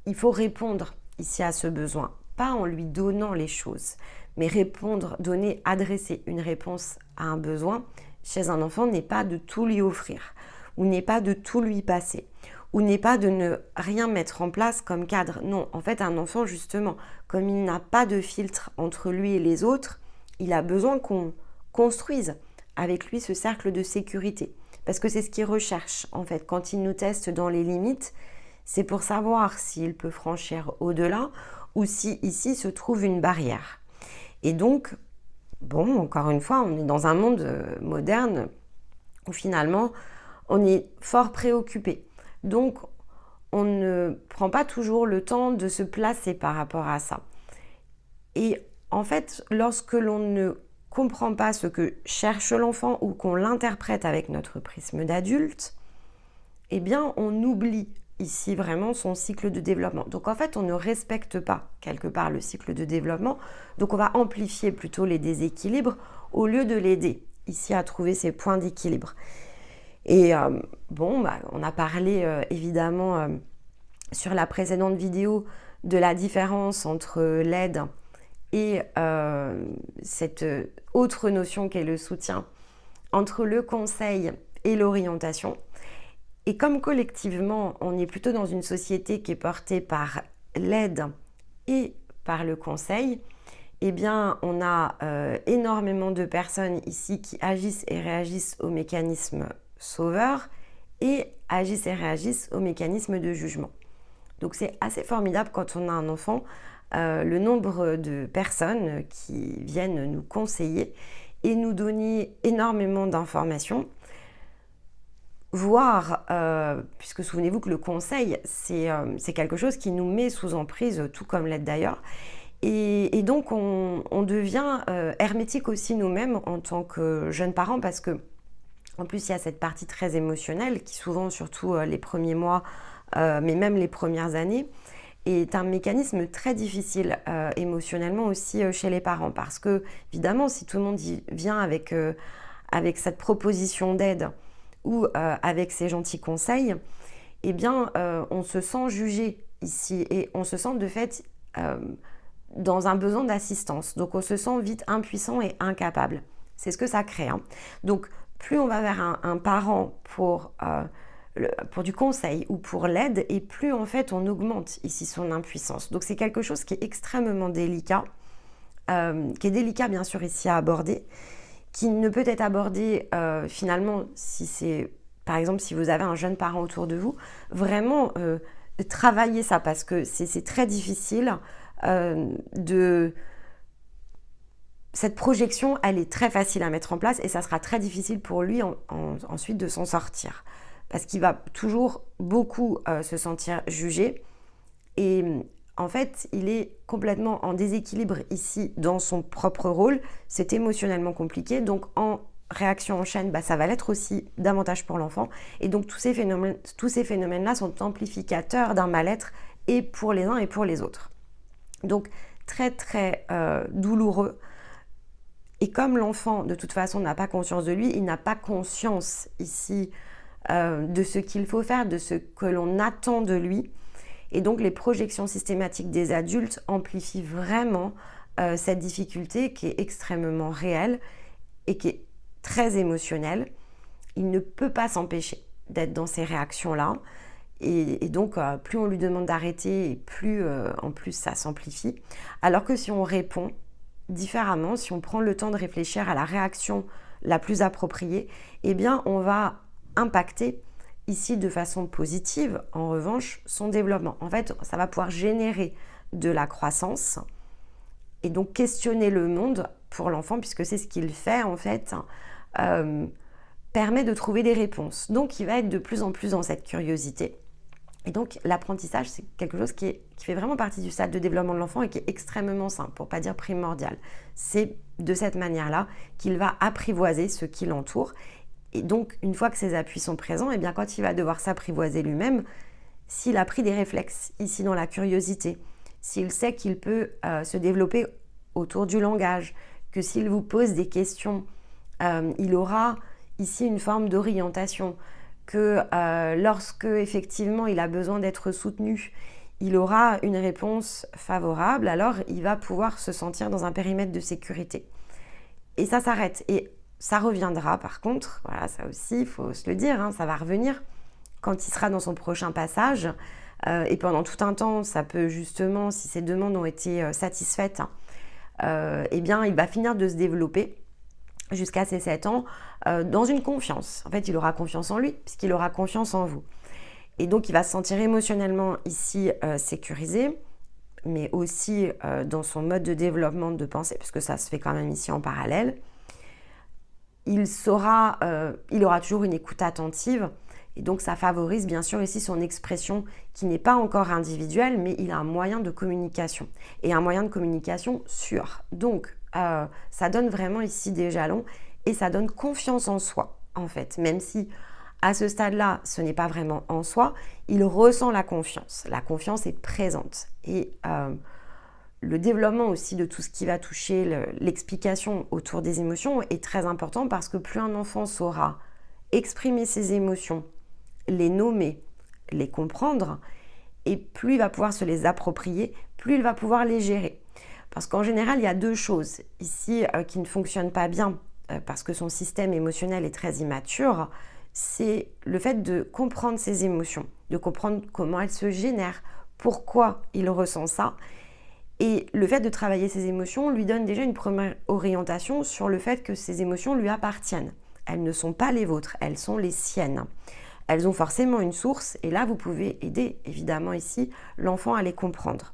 il faut répondre ici à ce besoin. Pas en lui donnant les choses, mais répondre, donner, adresser une réponse à un besoin chez un enfant n'est pas de tout lui offrir, ou n'est pas de tout lui passer, ou n'est pas de ne rien mettre en place comme cadre. Non, en fait, un enfant, justement, comme il n'a pas de filtre entre lui et les autres, il a besoin qu'on construise avec lui ce cercle de sécurité. Parce que c'est ce qu'il recherche, en fait. Quand il nous teste dans les limites, c'est pour savoir s'il peut franchir au-delà ou si ici se trouve une barrière. Et donc, bon, encore une fois, on est dans un monde moderne où finalement, on est fort préoccupé. Donc, on ne prend pas toujours le temps de se placer par rapport à ça. Et en fait, lorsque l'on ne comprend pas ce que cherche l'enfant ou qu'on l'interprète avec notre prisme d'adulte, eh bien, on oublie ici vraiment son cycle de développement. Donc en fait, on ne respecte pas quelque part le cycle de développement, donc on va amplifier plutôt les déséquilibres au lieu de l'aider ici à trouver ses points d'équilibre. Et bon, on a parlé évidemment sur la précédente vidéo de la différence entre l'aide et cette autre notion qu'est le soutien, entre le conseil et l'orientation. Et comme collectivement, on est plutôt dans une société qui est portée par l'aide et par le conseil, eh bien, on a énormément de personnes ici qui agissent et réagissent aux mécanismes sauveurs et agissent et réagissent aux mécanismes de jugement. Donc c'est assez formidable quand on a un enfant, le nombre de personnes qui viennent nous conseiller et nous donner énormément d'informations, voire, puisque souvenez-vous que le conseil, c'est quelque chose qui nous met sous emprise, tout comme l'aide d'ailleurs, et donc on devient hermétique aussi nous-mêmes en tant que jeunes parents, parce que en plus il y a cette partie très émotionnelle qui souvent, surtout les premiers mois, mais même les premières années, est un mécanisme très difficile émotionnellement aussi chez les parents, parce que évidemment si tout le monde vient avec cette proposition d'aide ou avec ces gentils conseils, eh bien on se sent jugé ici et on se sent de fait dans un besoin d'assistance, donc on se sent vite impuissant et incapable. C'est ce que ça crée, hein. Donc plus on va vers un parent pour du conseil ou pour l'aide, et plus en fait on augmente ici son impuissance. Donc c'est quelque chose qui est extrêmement délicat, qui est délicat bien sûr ici à aborder, qui ne peut être abordé finalement si c'est, par exemple, si vous avez un jeune parent autour de vous, vraiment travailler ça, parce que c'est très difficile cette projection, elle est très facile à mettre en place et ça sera très difficile pour lui ensuite de s'en sortir, parce qu'il va toujours beaucoup se sentir jugé et en fait il est complètement en déséquilibre ici dans son propre rôle. C'est émotionnellement compliqué, donc en réaction en chaîne, ça va l'être aussi davantage pour l'enfant, et donc tous ces phénomènes-là sont amplificateurs d'un mal-être et pour les uns et pour les autres. Donc très très douloureux. Et comme l'enfant, de toute façon, n'a pas conscience de lui, il n'a pas conscience ici de ce qu'il faut faire, de ce que l'on attend de lui. Et donc les projections systématiques des adultes amplifient vraiment cette difficulté qui est extrêmement réelle et qui est très émotionnelle. Il ne peut pas s'empêcher d'être dans ces réactions-là. Et donc, plus on lui demande d'arrêter, et plus en plus ça s'amplifie. Alors que si on répond différemment, si on prend le temps de réfléchir à la réaction la plus appropriée, eh bien, on va impacter ici de façon positive, en revanche, son développement. En fait, ça va pouvoir générer de la croissance et donc questionner le monde pour l'enfant, puisque c'est ce qu'il fait en fait, permet de trouver des réponses. Donc, il va être de plus en plus dans cette curiosité. Et donc, l'apprentissage, c'est quelque chose qui fait vraiment partie du stade de développement de l'enfant et qui est extrêmement simple, pour ne pas dire primordial. C'est de cette manière-là qu'il va apprivoiser ce qui l'entoure. Et donc, une fois que ces appuis sont présents, eh bien, quand il va devoir s'apprivoiser lui-même, s'il a pris des réflexes ici dans la curiosité, s'il sait qu'il peut se développer autour du langage, que s'il vous pose des questions, il aura ici une forme d'orientation, que lorsque effectivement il a besoin d'être soutenu, il aura une réponse favorable, alors il va pouvoir se sentir dans un périmètre de sécurité. Et ça s'arrête. Et ça reviendra par contre, voilà, ça aussi, il faut se le dire, hein, ça va revenir quand il sera dans son prochain passage. Et pendant tout un temps, ça peut justement, si ces demandes ont été satisfaites, eh bien il va finir de se développer jusqu'à ses 7 ans, dans une confiance. En fait, il aura confiance en lui, puisqu'il aura confiance en vous. Et donc, il va se sentir émotionnellement ici sécurisé, mais aussi dans son mode de développement de pensée, puisque ça se fait quand même ici en parallèle. Il aura toujours une écoute attentive, et donc ça favorise bien sûr ici son expression qui n'est pas encore individuelle, mais il a un moyen de communication, et un moyen de communication sûr. Donc, ça donne vraiment ici des jalons et ça donne confiance en soi en fait, même si à ce stade-là ce n'est pas vraiment en soi, il ressent la confiance est présente et le développement aussi de tout ce qui va toucher l'explication autour des émotions est très important parce que plus un enfant saura exprimer ses émotions, les nommer, les comprendre et plus il va pouvoir se les approprier, plus il va pouvoir les gérer. Parce qu'en général, il y a deux choses ici qui ne fonctionnent pas bien parce que son système émotionnel est très immature. C'est le fait de comprendre ses émotions, de comprendre comment elles se génèrent, pourquoi il ressent ça. Et le fait de travailler ses émotions lui donne déjà une première orientation sur le fait que ces émotions lui appartiennent. Elles ne sont pas les vôtres, elles sont les siennes. Elles ont forcément une source et là, vous pouvez aider évidemment ici l'enfant à les comprendre.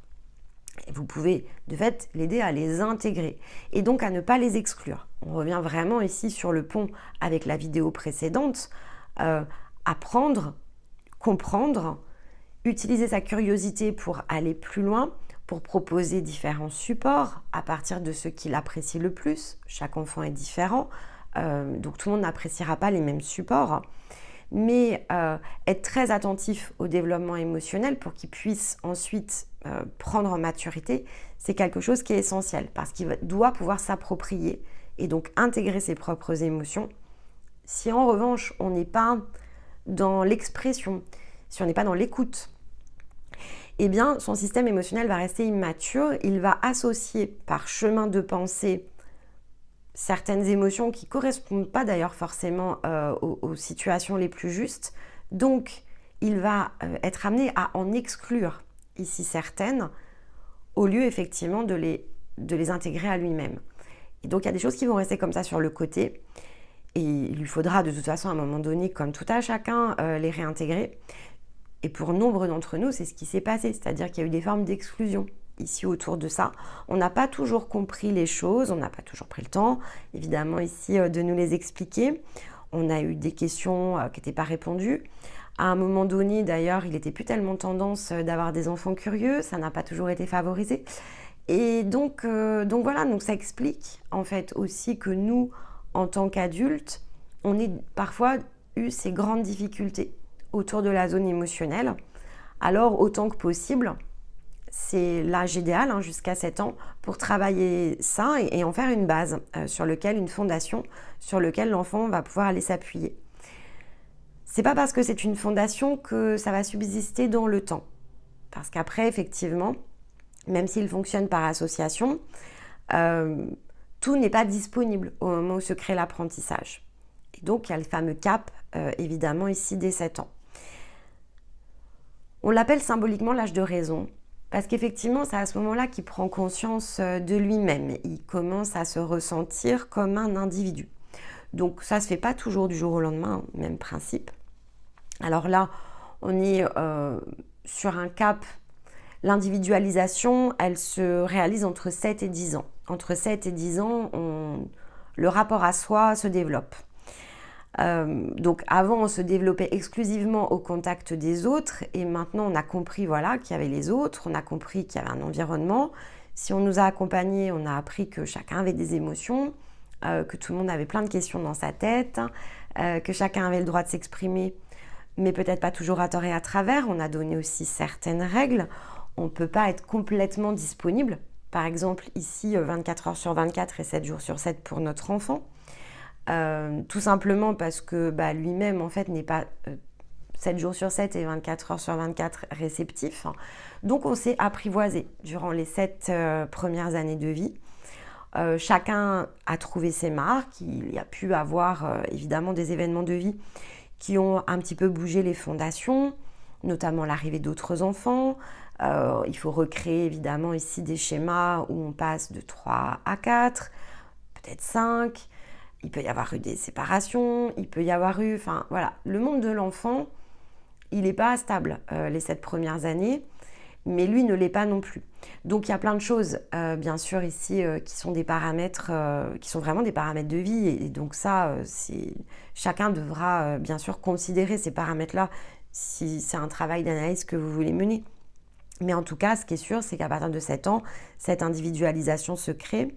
Et vous pouvez de fait l'aider à les intégrer et donc à ne pas les exclure. On revient vraiment ici sur le pont avec la vidéo précédente. Apprendre, comprendre, utiliser sa curiosité pour aller plus loin, pour proposer différents supports à partir de ce qu'il apprécie le plus. Chaque enfant est différent, donc tout le monde n'appréciera pas les mêmes supports. Mais être très attentif au développement émotionnel pour qu'il puisse ensuite prendre en maturité, c'est quelque chose qui est essentiel parce qu'il doit pouvoir s'approprier et donc intégrer ses propres émotions. Si en revanche, on n'est pas dans l'expression, si on n'est pas dans l'écoute, eh bien, son système émotionnel va rester immature. Il va associer par chemin de pensée certaines émotions qui ne correspondent pas d'ailleurs forcément aux situations les plus justes. Donc, il va être amené à en exclure ici certaines, au lieu effectivement de les intégrer à lui-même. Et donc, il y a des choses qui vont rester comme ça sur le côté. Et il lui faudra de toute façon à un moment donné, comme tout à chacun, les réintégrer. Et pour nombre d'entre nous, c'est ce qui s'est passé. C'est-à-dire qu'il y a eu des formes d'exclusion ici autour de ça. On n'a pas toujours compris les choses, on n'a pas toujours pris le temps, évidemment ici, de nous les expliquer. On a eu des questions qui n'étaient pas répondues. À un moment donné, d'ailleurs, il n'était plus tellement tendance d'avoir des enfants curieux, ça n'a pas toujours été favorisé. Et donc voilà, donc ça explique en fait aussi que nous, en tant qu'adultes, on ait parfois eu ces grandes difficultés autour de la zone émotionnelle. Alors, autant que possible, c'est l'âge idéal, jusqu'à 7 ans, pour travailler ça et en faire une base une fondation sur laquelle l'enfant va pouvoir aller s'appuyer. C'est pas parce que c'est une fondation que ça va subsister dans le temps. Parce qu'après, effectivement, même s'il fonctionne par association, tout n'est pas disponible au moment où se crée l'apprentissage. Et donc, il y a le fameux cap, évidemment, ici, dès 7 ans. On l'appelle symboliquement l'âge de raison, parce qu'effectivement, c'est à ce moment-là qu'il prend conscience de lui-même. Il commence à se ressentir comme un individu. Donc, ça ne se fait pas toujours du jour au lendemain, même principe. Alors là, on est sur un cap. L'individualisation, elle se réalise entre 7 et 10 ans. Entre 7 et 10 ans, le rapport à soi se développe. Donc avant, on se développait exclusivement au contact des autres et maintenant, on a compris voilà, qu'il y avait les autres, on a compris qu'il y avait un environnement. Si on nous a accompagnés, on a appris que chacun avait des émotions, que tout le monde avait plein de questions dans sa tête, que chacun avait le droit de s'exprimer, mais peut-être pas toujours à tort et à travers. On a donné aussi certaines règles. On ne peut pas être complètement disponible. Par exemple, ici, 24 heures sur 24 et 7 jours sur 7 pour notre enfant. Tout simplement parce que lui-même, en fait, n'est pas 7 jours sur 7 et 24 heures sur 24 réceptif. Donc, on s'est apprivoisé durant les 7 premières années de vie. Chacun a trouvé ses marques. Il y a pu avoir, évidemment, des événements de vie qui ont un petit peu bougé les fondations, notamment l'arrivée d'autres enfants. Il faut recréer évidemment ici des schémas où on passe de 3 à 4, peut-être 5. Il peut y avoir eu des séparations, il peut y avoir eu... Enfin voilà, le monde de l'enfant, il n'est pas stable les 7 premières années, mais lui ne l'est pas non plus. Donc il y a plein de choses, bien sûr, ici, qui sont des paramètres, qui sont vraiment des paramètres de vie. Et donc ça, chacun devra bien sûr considérer ces paramètres-là si c'est un travail d'analyse que vous voulez mener. Mais en tout cas, ce qui est sûr, c'est qu'à partir de 7 ans, cette individualisation se crée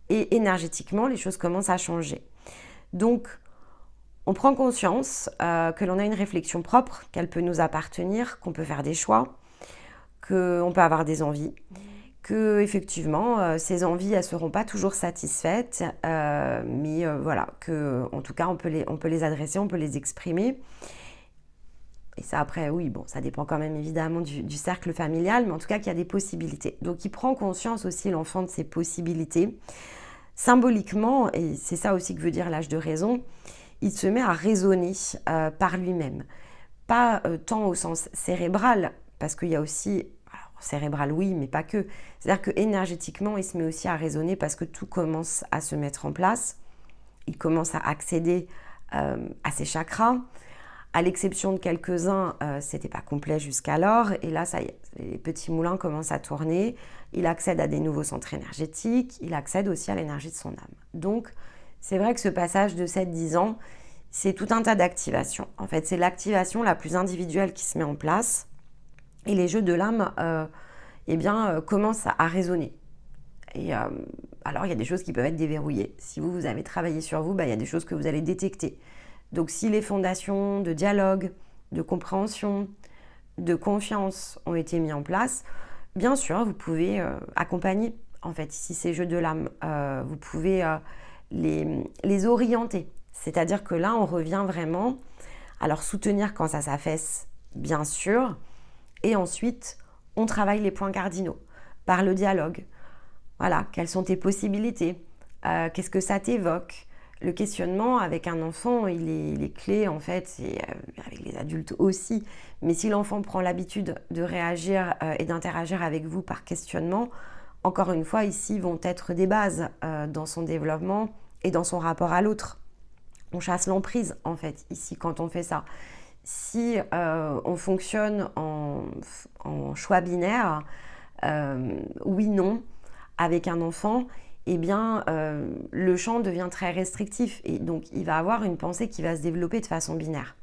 et énergétiquement, les choses commencent à changer. Donc, on prend conscience que l'on a une réflexion propre, qu'elle peut nous appartenir, qu'on peut faire des choix, qu'on peut avoir des envies, que effectivement, ces envies, elles ne seront pas toujours satisfaites, mais voilà, que en tout cas, on peut les adresser, on peut les exprimer. Et ça, après, oui, bon, ça dépend quand même évidemment du cercle familial, mais en tout cas qu'il y a des possibilités. Donc, il prend conscience aussi, l'enfant, de ses possibilités. Symboliquement, et c'est ça aussi que veut dire l'âge de raison, il se met à raisonner par lui-même. Pas tant au sens cérébral, parce qu'il y a aussi, alors, cérébral oui, mais pas que. C'est-à-dire que énergétiquement, il se met aussi à raisonner parce que tout commence à se mettre en place. Il commence à accéder à ses chakras. À l'exception de quelques-uns, c'était pas complet jusqu'alors. Et là, ça y est, les petits moulins commencent à tourner. Il accède à des nouveaux centres énergétiques. Il accède aussi à l'énergie de son âme. Donc, c'est vrai que ce passage de 7-10 ans, c'est tout un tas d'activations. En fait, c'est l'activation la plus individuelle qui se met en place. Et les jeux de l'âme, commencent à résonner. Et alors, il y a des choses qui peuvent être déverrouillées. Si vous avez travaillé sur vous, il y a des choses que vous allez détecter. Donc, si les fondations de dialogue, de compréhension, de confiance ont été mises en place, bien sûr, vous pouvez accompagner, en fait, ici, ces jeux de l'âme. Vous pouvez les orienter. C'est-à-dire que là, on revient vraiment à leur soutenir quand ça s'affaisse, bien sûr. Et ensuite, on travaille les points cardinaux par le dialogue. Voilà, quelles sont tes possibilités? Qu'est-ce que ça t'évoque? Le questionnement avec un enfant, il est clé en fait, et avec les adultes aussi. Mais si l'enfant prend l'habitude de réagir et d'interagir avec vous par questionnement, encore une fois, ici vont être des bases dans son développement et dans son rapport à l'autre. On chasse l'emprise en fait, ici, quand on fait ça. Si on fonctionne en choix binaire, oui, non, avec un enfant, eh bien, le champ devient très restrictif et donc il va avoir une pensée qui va se développer de façon binaire.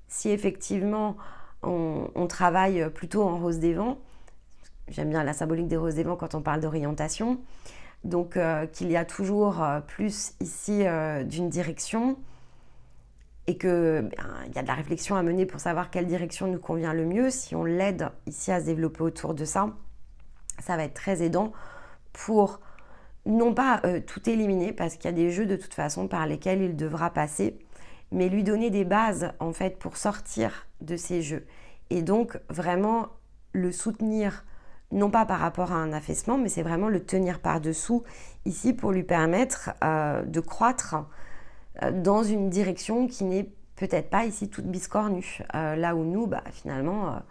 Si effectivement on travaille plutôt en rose des vents, j'aime bien la symbolique des roses des vents quand on parle d'orientation, donc qu'il y a toujours plus ici d'une direction et qu'il y a de la réflexion à mener pour savoir quelle direction nous convient le mieux. Si on l'aide ici à se développer autour de ça, ça va être très aidant pour non pas tout éliminer, parce qu'il y a des jeux de toute façon par lesquels il devra passer, mais lui donner des bases en fait pour sortir de ces jeux. Et donc vraiment le soutenir, non pas par rapport à un affaissement, mais c'est vraiment le tenir par-dessous ici pour lui permettre de croître dans une direction qui n'est peut-être pas ici toute biscornue. Là où nous, finalement,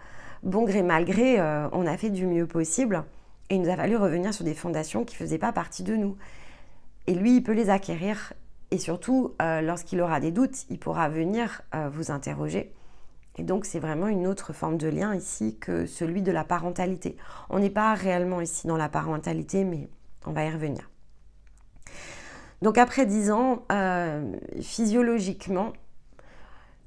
bon gré mal gré, on a fait du mieux possible et il nous a fallu revenir sur des fondations qui ne faisaient pas partie de nous. Et lui, il peut les acquérir et surtout, lorsqu'il aura des doutes, il pourra venir vous interroger. Et donc, c'est vraiment une autre forme de lien ici que celui de la parentalité. On n'est pas réellement ici dans la parentalité, mais on va y revenir. Donc, après 10 ans, physiologiquement,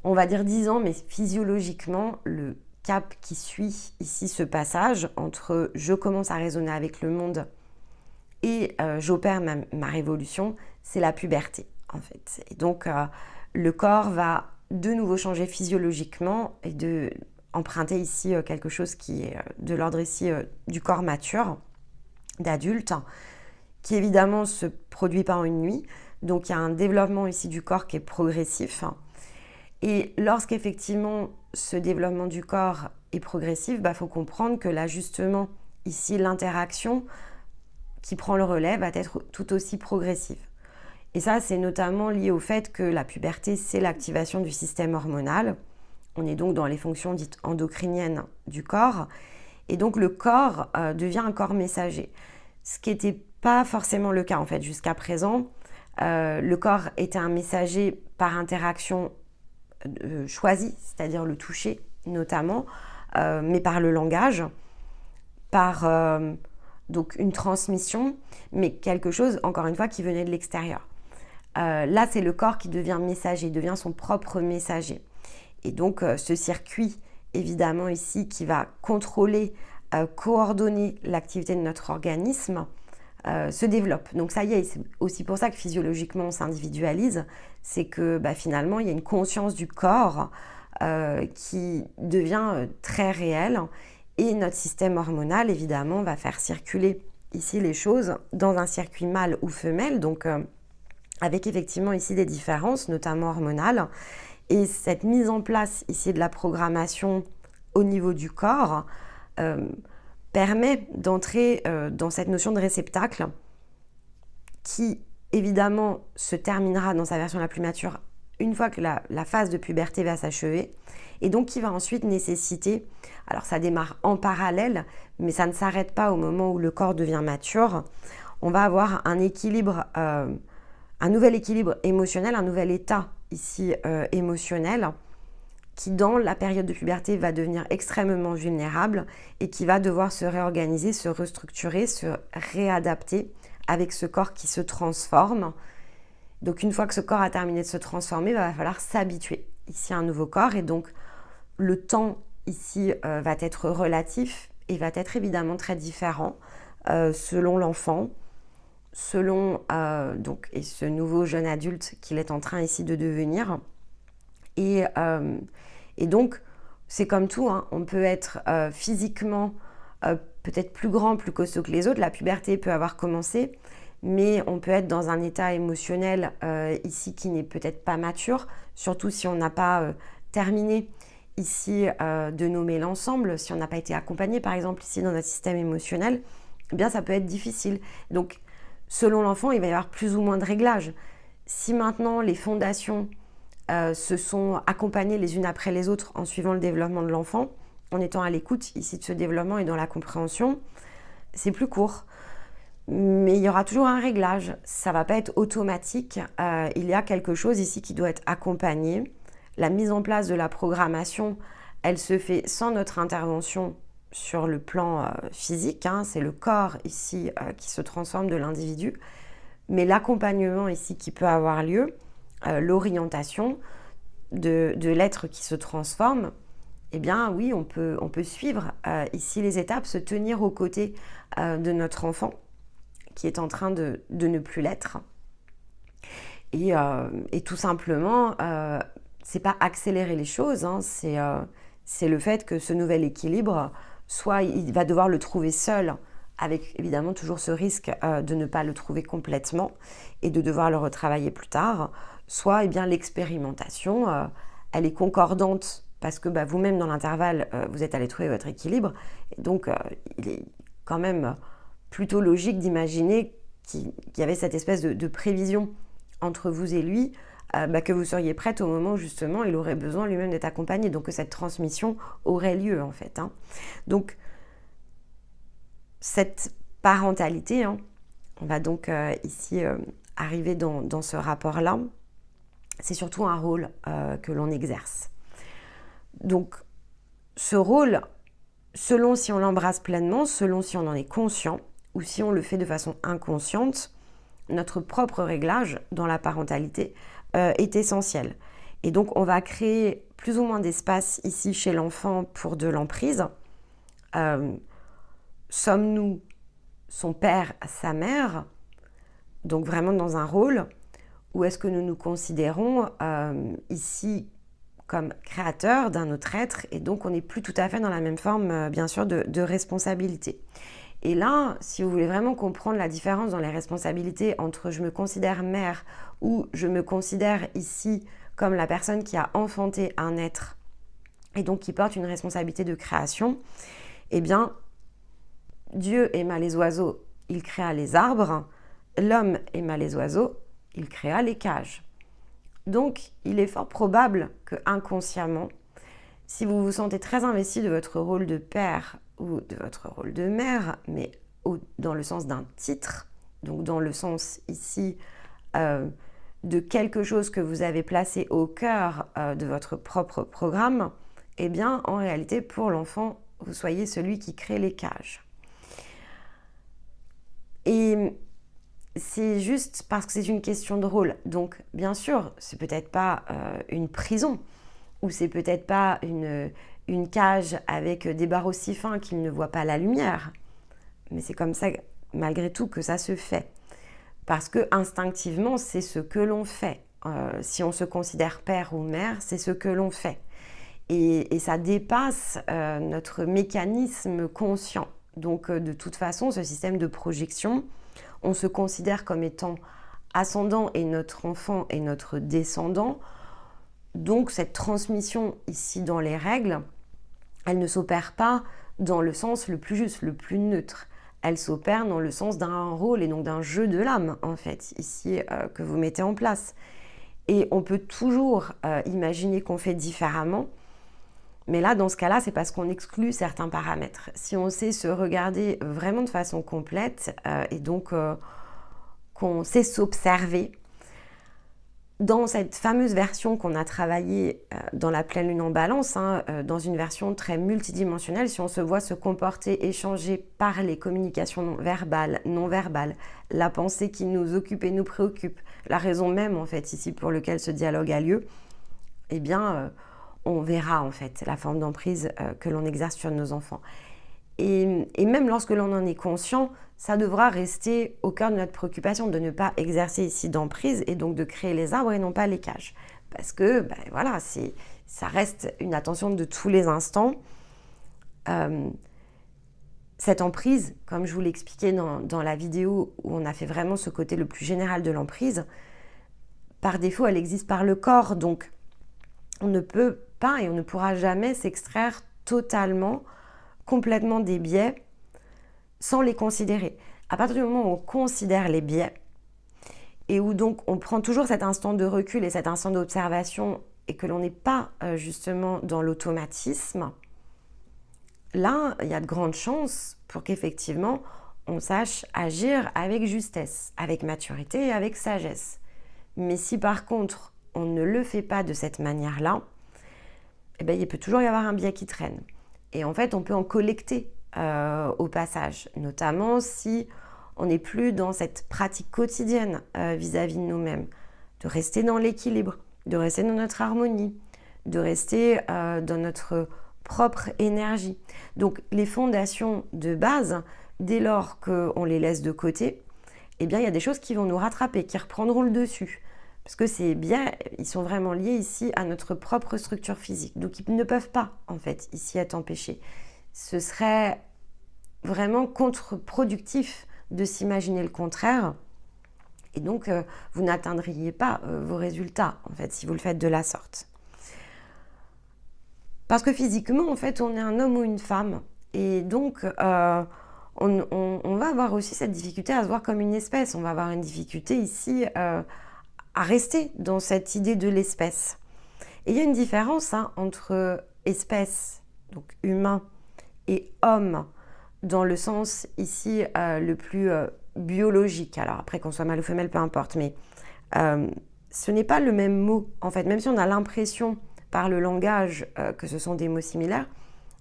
on va dire 10 ans, mais physiologiquement, le cap qui suit ici ce passage entre je commence à raisonner avec le monde et j'opère ma révolution, c'est la puberté, en fait. Et donc, le corps va de nouveau changer physiologiquement et de emprunter ici quelque chose qui est de l'ordre ici du corps mature, d'adulte, qui évidemment se produit pas en une nuit. Donc il y a un développement ici du corps qui est progressif. Et lorsqu'effectivement ce développement du corps est progressif, faut comprendre que l'ajustement ici, l'interaction qui prend le relais va être tout aussi progressive. Et ça, c'est notamment lié au fait que la puberté, c'est l'activation du système hormonal. On est donc dans les fonctions dites endocriniennes du corps. Et donc, le corps devient un corps messager. Ce qui n'était pas forcément le cas, en fait, jusqu'à présent. Le corps était un messager par interaction choisie, c'est-à-dire le toucher, notamment, mais par le langage, par donc une transmission, mais quelque chose, encore une fois, qui venait de l'extérieur. Là, c'est le corps qui devient messager, il devient son propre messager. Et donc, ce circuit, évidemment, ici, qui va contrôler, coordonner l'activité de notre organisme, se développe. Donc, ça y est, c'est aussi pour ça que physiologiquement, on s'individualise. C'est que finalement, il y a une conscience du corps qui devient très réelle. Et notre système hormonal, évidemment, va faire circuler ici les choses dans un circuit mâle ou femelle. Donc, avec effectivement ici des différences, notamment hormonales. Et cette mise en place ici de la programmation au niveau du corps permet d'entrer dans cette notion de réceptacle qui, évidemment, se terminera dans sa version la plus mature une fois que la phase de puberté va s'achever. Et donc, qui va ensuite nécessiter, alors ça démarre en parallèle, mais ça ne s'arrête pas au moment où le corps devient mature. On va avoir un équilibre un nouvel équilibre émotionnel, un nouvel état ici émotionnel qui dans la période de puberté va devenir extrêmement vulnérable et qui va devoir se réorganiser, se restructurer, se réadapter avec ce corps qui se transforme. Donc une fois que ce corps a terminé de se transformer, il va falloir s'habituer ici à un nouveau corps et donc le temps ici va être relatif et va être évidemment très différent selon l'enfant, selon et ce nouveau jeune adulte qu'il est en train ici de devenir. Et donc, c'est comme tout, hein, on peut être physiquement peut-être plus grand, plus costaud que les autres. La puberté peut avoir commencé, mais on peut être dans un état émotionnel ici qui n'est peut-être pas mature, surtout si on n'a pas terminé ici de nommer l'ensemble, si on n'a pas été accompagné par exemple ici dans notre système émotionnel, eh bien ça peut être difficile. Donc, selon l'enfant, il va y avoir plus ou moins de réglages. Si maintenant les fondations se sont accompagnées les unes après les autres en suivant le développement de l'enfant, en étant à l'écoute ici de ce développement et dans la compréhension, c'est plus court. Mais il y aura toujours un réglage, ça ne va pas être automatique. Il y a quelque chose ici qui doit être accompagné. La mise en place de la programmation, elle se fait sans notre intervention sur le plan physique, hein, c'est le corps ici qui se transforme de l'individu, mais l'accompagnement ici qui peut avoir lieu, l'orientation de l'être qui se transforme, eh bien oui, on peut suivre ici les étapes, se tenir aux côtés de notre enfant qui est en train de ne plus l'être. Et tout simplement, c'est pas accélérer les choses, hein, c'est le fait que ce nouvel équilibre, soit il va devoir le trouver seul, avec évidemment toujours ce risque de ne pas le trouver complètement et de devoir le retravailler plus tard, soit eh bien, l'expérimentation, elle est concordante parce que vous-même dans l'intervalle, vous êtes allé trouver votre équilibre. Et donc, il est quand même plutôt logique d'imaginer qu'il y avait cette espèce de prévision entre vous et lui, que vous seriez prête au moment où justement il aurait besoin lui-même d'être accompagné, donc que cette transmission aurait lieu en fait. Donc cette parentalité, on va donc ici arriver dans ce rapport-là, c'est surtout un rôle que l'on exerce. Donc ce rôle, selon si on l'embrasse pleinement, selon si on en est conscient ou si on le fait de façon inconsciente, notre propre réglage dans la parentalité est essentiel. Et donc on va créer plus ou moins d'espace ici chez l'enfant pour de l'emprise. Sommes-nous son père, sa mère, donc vraiment dans un rôle, ou est-ce que nous nous considérons ici comme créateurs d'un autre être, et donc on n'est plus tout à fait dans la même forme, bien sûr, de responsabilité. Et là, si vous voulez vraiment comprendre la différence dans les responsabilités entre je me considère mère ou je me considère ici comme la personne qui a enfanté un être et donc qui porte une responsabilité de création, eh bien, Dieu aima les oiseaux, il créa les arbres, l'homme aima les oiseaux, il créa les cages. Donc, il est fort probable que inconsciemment, si vous vous sentez très investi de votre rôle de père ou de votre rôle de mère, mais dans le sens d'un titre, donc dans le sens ici de quelque chose que vous avez placé au cœur de votre propre programme, eh bien, en réalité, pour l'enfant, vous soyez celui qui crée les cages. Et c'est juste parce que c'est une question de rôle. Donc, bien sûr, c'est peut-être pas une prison, ou c'est peut-être pas une cage avec des barreaux si fins qu'il ne voit pas la lumière. Mais c'est comme ça, malgré tout, que ça se fait. Parce que instinctivement, c'est ce que l'on fait. Si on se considère père ou mère, c'est ce que l'on fait. Et ça dépasse notre mécanisme conscient. Donc, de toute façon, ce système de projection, on se considère comme étant ascendant et notre enfant est notre descendant. Donc cette transmission ici dans les règles, elle ne s'opère pas dans le sens le plus juste, le plus neutre. Elle s'opère dans le sens d'un rôle et donc d'un jeu de l'âme, en fait, ici, que vous mettez en place. Et on peut toujours imaginer qu'on fait différemment, mais là, dans ce cas-là, c'est parce qu'on exclut certains paramètres. Si on sait se regarder vraiment de façon complète et donc qu'on sait s'observer, dans cette fameuse version qu'on a travaillée dans la pleine lune en balance, dans une version très multidimensionnelle, si on se voit se comporter, échanger, parler, communication non verbale, la pensée qui nous occupe et nous préoccupe, la raison même en fait ici pour laquelle ce dialogue a lieu, eh bien on verra en fait la forme d'emprise que l'on exerce sur nos enfants. Et même lorsque l'on en est conscient, ça devra rester au cœur de notre préoccupation de ne pas exercer ici d'emprise et donc de créer les arbres et non pas les cages. Parce que voilà, ça reste une attention de tous les instants. Cette emprise, comme je vous l'ai expliqué dans la vidéo où on a fait vraiment ce côté le plus général de l'emprise, par défaut, elle existe par le corps. Donc, on ne peut pas et on ne pourra jamais s'extraire totalement, complètement des biais sans les considérer. À partir du moment où on considère les biais et où donc on prend toujours cet instant de recul et cet instant d'observation et que l'on n'est pas justement dans l'automatisme, là, il y a de grandes chances pour qu'effectivement on sache agir avec justesse, avec maturité et avec sagesse. Mais si par contre on ne le fait pas de cette manière-là, eh bien, il peut toujours y avoir un biais qui traîne. Et en fait, on peut en collecter au passage, notamment si on n'est plus dans cette pratique quotidienne vis-à-vis de nous-mêmes, de rester dans l'équilibre, de rester dans notre harmonie, de rester dans notre propre énergie. Donc les fondations de base, dès lors qu'on les laisse de côté, eh bien il y a des choses qui vont nous rattraper, qui reprendront le dessus. Parce que ces biais, ils sont vraiment liés ici à notre propre structure physique. Donc ils ne peuvent pas, en fait, ici être empêchés. Ce serait vraiment contre-productif de s'imaginer le contraire. Et donc, vous n'atteindriez pas vos résultats, en fait, si vous le faites de la sorte. Parce que physiquement, en fait, on est un homme ou une femme. Et donc, on va avoir aussi cette difficulté à se voir comme une espèce. On va avoir une difficulté ici à rester dans cette idée de l'espèce. Et il y a une différence entre espèce, donc humain, et homme, dans le sens ici le plus biologique. Alors après, qu'on soit mâle ou femelle, peu importe, mais ce n'est pas le même mot, en fait. Même si on a l'impression par le langage que ce sont des mots similaires,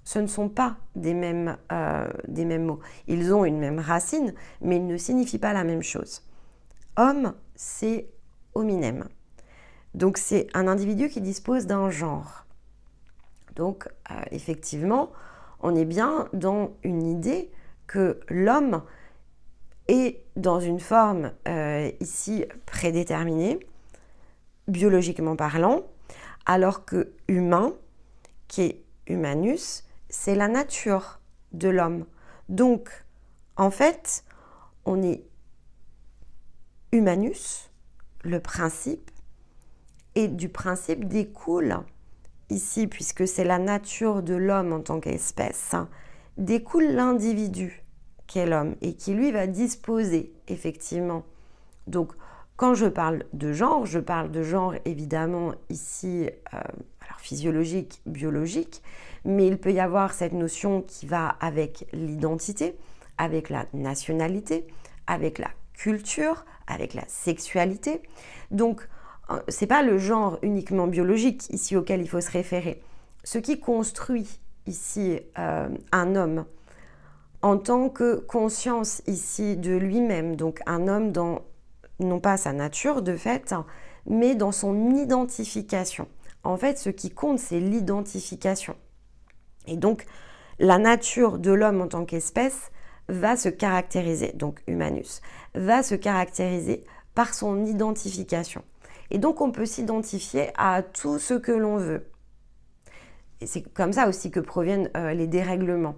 ce ne sont pas des mêmes mots. Ils ont une même racine, mais ils ne signifient pas la même chose. Homme, c'est hominem. Donc c'est un individu qui dispose d'un genre. Donc effectivement, on est bien dans une idée que l'homme est dans une forme ici prédéterminée, biologiquement parlant, alors que humain, qui est humanus, c'est la nature de l'homme. Donc, en fait, on est humanus, le principe, et du principe découle, ici, puisque c'est la nature de l'homme en tant qu'espèce, découle l'individu qui est l'homme et qui, lui, va disposer, effectivement. Donc, quand je parle de genre évidemment ici, alors physiologique, biologique, mais il peut y avoir cette notion qui va avec l'identité, avec la nationalité, avec la culture, avec la sexualité. Donc, ce n'est pas le genre uniquement biologique ici auquel il faut se référer. Ce qui construit ici un homme en tant que conscience ici de lui-même, donc un homme dans non pas sa nature de fait, mais dans son identification. En fait, ce qui compte, c'est l'identification. Et donc, la nature de l'homme en tant qu'espèce va se caractériser, donc humanus, va se caractériser par son identification. Et donc, on peut s'identifier à tout ce que l'on veut. Et c'est comme ça aussi que proviennent les dérèglements.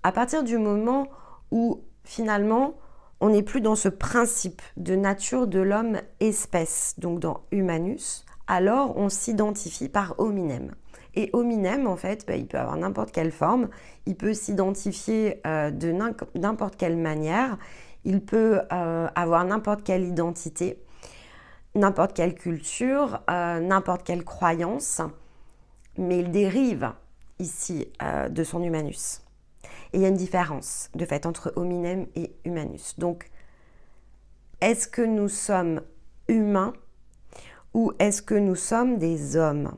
À partir du moment où, finalement, on n'est plus dans ce principe de nature de l'homme espèce, donc dans humanus, alors on s'identifie par hominem. Et hominem, en fait, il peut avoir n'importe quelle forme, il peut s'identifier de n'importe quelle manière, il peut avoir n'importe quelle identité, n'importe quelle culture, n'importe quelle croyance, mais il dérive ici de son humanus. Et il y a une différence, de fait, entre hominem et humanus. Donc, est-ce que nous sommes humains ou est-ce que nous sommes des hommes?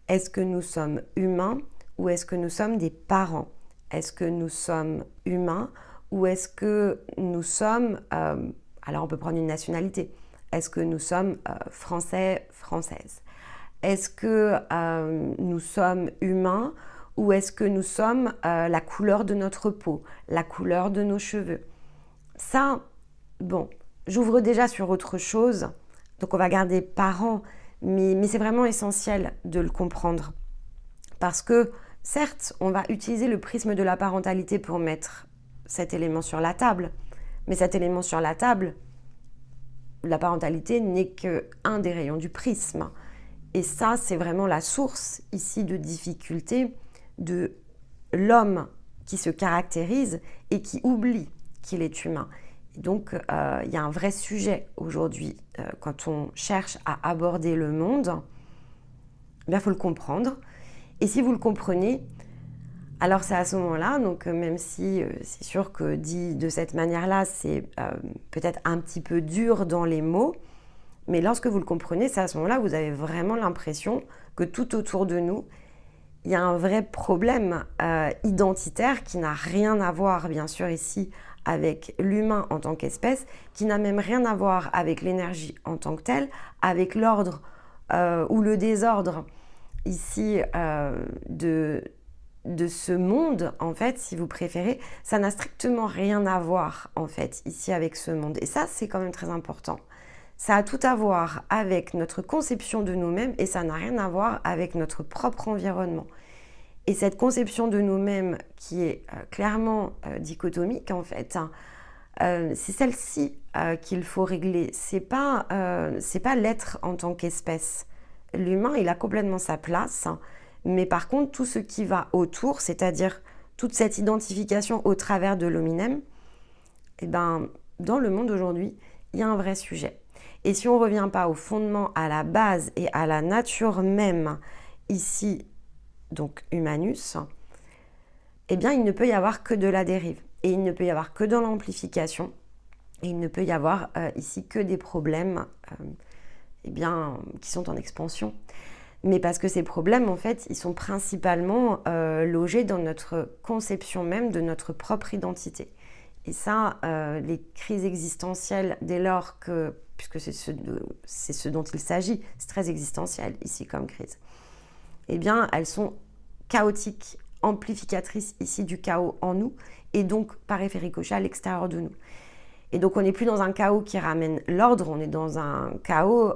Est-ce que nous sommes humains ou est-ce que nous sommes des parents? Est-ce que nous sommes humains ou est-ce que nous sommes... alors, on peut prendre une nationalité. Est-ce que nous sommes français, françaises? Est-ce que nous sommes humains ou est-ce que nous sommes la couleur de notre peau, la couleur de nos cheveux? Ça, bon, j'ouvre déjà sur autre chose, donc on va garder parents, mais c'est vraiment essentiel de le comprendre. Parce que, certes, on va utiliser le prisme de la parentalité pour mettre cet élément sur la table, mais cet élément sur la table, la parentalité n'est qu'un des rayons du prisme. Et ça, c'est vraiment la source ici de difficulté de l'homme qui se caractérise et qui oublie qu'il est humain. Et donc, il y a un vrai sujet aujourd'hui quand on cherche à aborder le monde. Il faut le comprendre. Et si vous le comprenez, alors c'est à ce moment-là, donc même si c'est sûr que dit de cette manière-là, c'est peut-être un petit peu dur dans les mots, mais lorsque vous le comprenez, c'est à ce moment-là que vous avez vraiment l'impression que tout autour de nous, il y a un vrai problème identitaire qui n'a rien à voir, bien sûr, ici, avec l'humain en tant qu'espèce, qui n'a même rien à voir avec l'énergie en tant que telle, avec l'ordre ou le désordre, ici, de ce monde, en fait, si vous préférez. Ça n'a strictement rien à voir, en fait, ici, avec ce monde. Et ça, c'est quand même très important. Ça a tout à voir avec notre conception de nous-mêmes et ça n'a rien à voir avec notre propre environnement. Et cette conception de nous-mêmes qui est clairement dichotomique en fait, c'est celle-ci qu'il faut régler. C'est pas l'être en tant qu'espèce. L'humain, il a complètement sa place, Mais par contre, tout ce qui va autour, c'est-à-dire toute cette identification au travers de l'hominem, eh ben, dans le monde aujourd'hui, il y a un vrai sujet. Et si on ne revient pas au fondement, à la base et à la nature même, ici, donc humanus, eh bien, il ne peut y avoir que de la dérive. Et il ne peut y avoir que dans l'amplification. Et il ne peut y avoir ici que des problèmes eh bien, qui sont en expansion. Mais parce que ces problèmes, en fait, ils sont principalement logés dans notre conception même de notre propre identité. Et ça, les crises existentielles, dès lors que, puisque c'est ce dont il s'agit, c'est très existentiel ici comme crise, eh bien, elles sont chaotiques, amplificatrices ici du chaos en nous, et donc par effet ricochet à l'extérieur de nous. Et donc on n'est plus dans un chaos qui ramène l'ordre, on est dans un chaos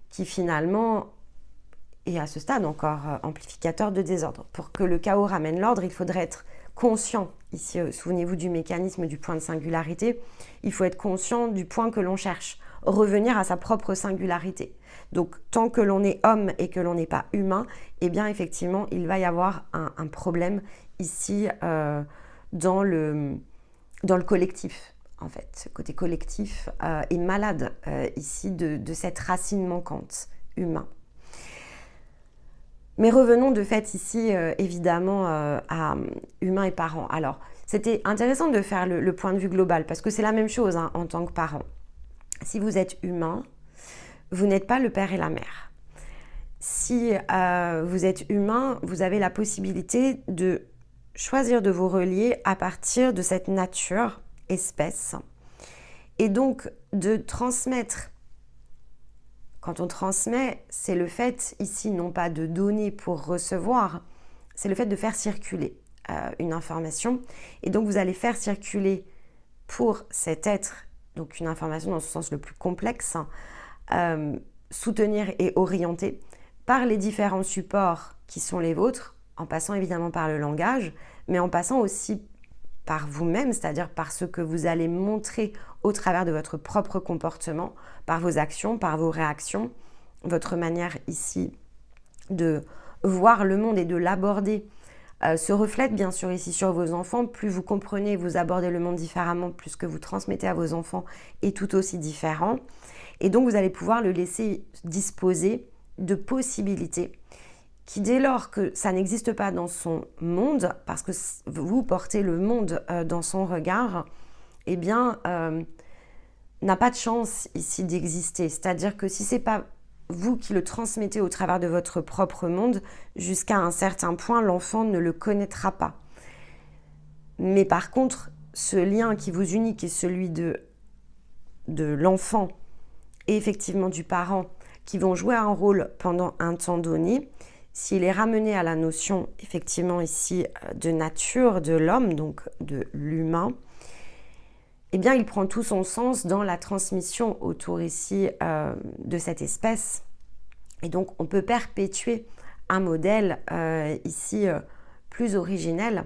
qui finalement est à ce stade encore amplificateur de désordre. Pour que le chaos ramène l'ordre, il faudrait être conscient. Ici, souvenez-vous du mécanisme du point de singularité, il faut être conscient du point que l'on cherche, revenir à sa propre singularité. Donc tant que l'on est homme et que l'on n'est pas humain, eh bien effectivement, il va y avoir un problème ici dans le collectif. En fait, ce côté collectif est malade ici de cette racine manquante, humain. Mais revenons de fait ici, évidemment, à humain et parents. Alors, c'était intéressant de faire le point de vue global, parce que c'est la même chose hein, en tant que parent. Si vous êtes humain, vous n'êtes pas le père et la mère. Si vous êtes humain, vous avez la possibilité de choisir de vous relier à partir de cette nature, espèce, et donc de transmettre. Quand on transmet, c'est le fait ici non pas de donner pour recevoir, c'est le fait de faire circuler une information, et donc vous allez faire circuler pour cet être, donc une information dans ce sens le plus complexe, soutenir et orienter par les différents supports qui sont les vôtres, en passant évidemment par le langage, mais en passant aussi par vous-même, c'est-à-dire par ce que vous allez montrer au travers de votre propre comportement, par vos actions, par vos réactions, votre manière ici de voir le monde et de l'aborder se reflète bien sûr ici sur vos enfants. Plus vous comprenez, vous abordez le monde différemment, plus ce que vous transmettez à vos enfants est tout aussi différent. Et donc vous allez pouvoir le laisser disposer de possibilités qui, dès lors que ça n'existe pas dans son monde, parce que vous portez le monde dans son regard, eh bien, n'a pas de chance ici d'exister. C'est-à-dire que si ce n'est pas vous qui le transmettez au travers de votre propre monde, jusqu'à un certain point, l'enfant ne le connaîtra pas. Mais par contre, ce lien qui vous unit, qui est celui de l'enfant et effectivement du parent, qui vont jouer un rôle pendant un temps donné, s'il est ramené à la notion effectivement ici de nature de l'homme, donc de l'humain, eh bien il prend tout son sens dans la transmission autour ici de cette espèce. Et donc on peut perpétuer un modèle ici plus originel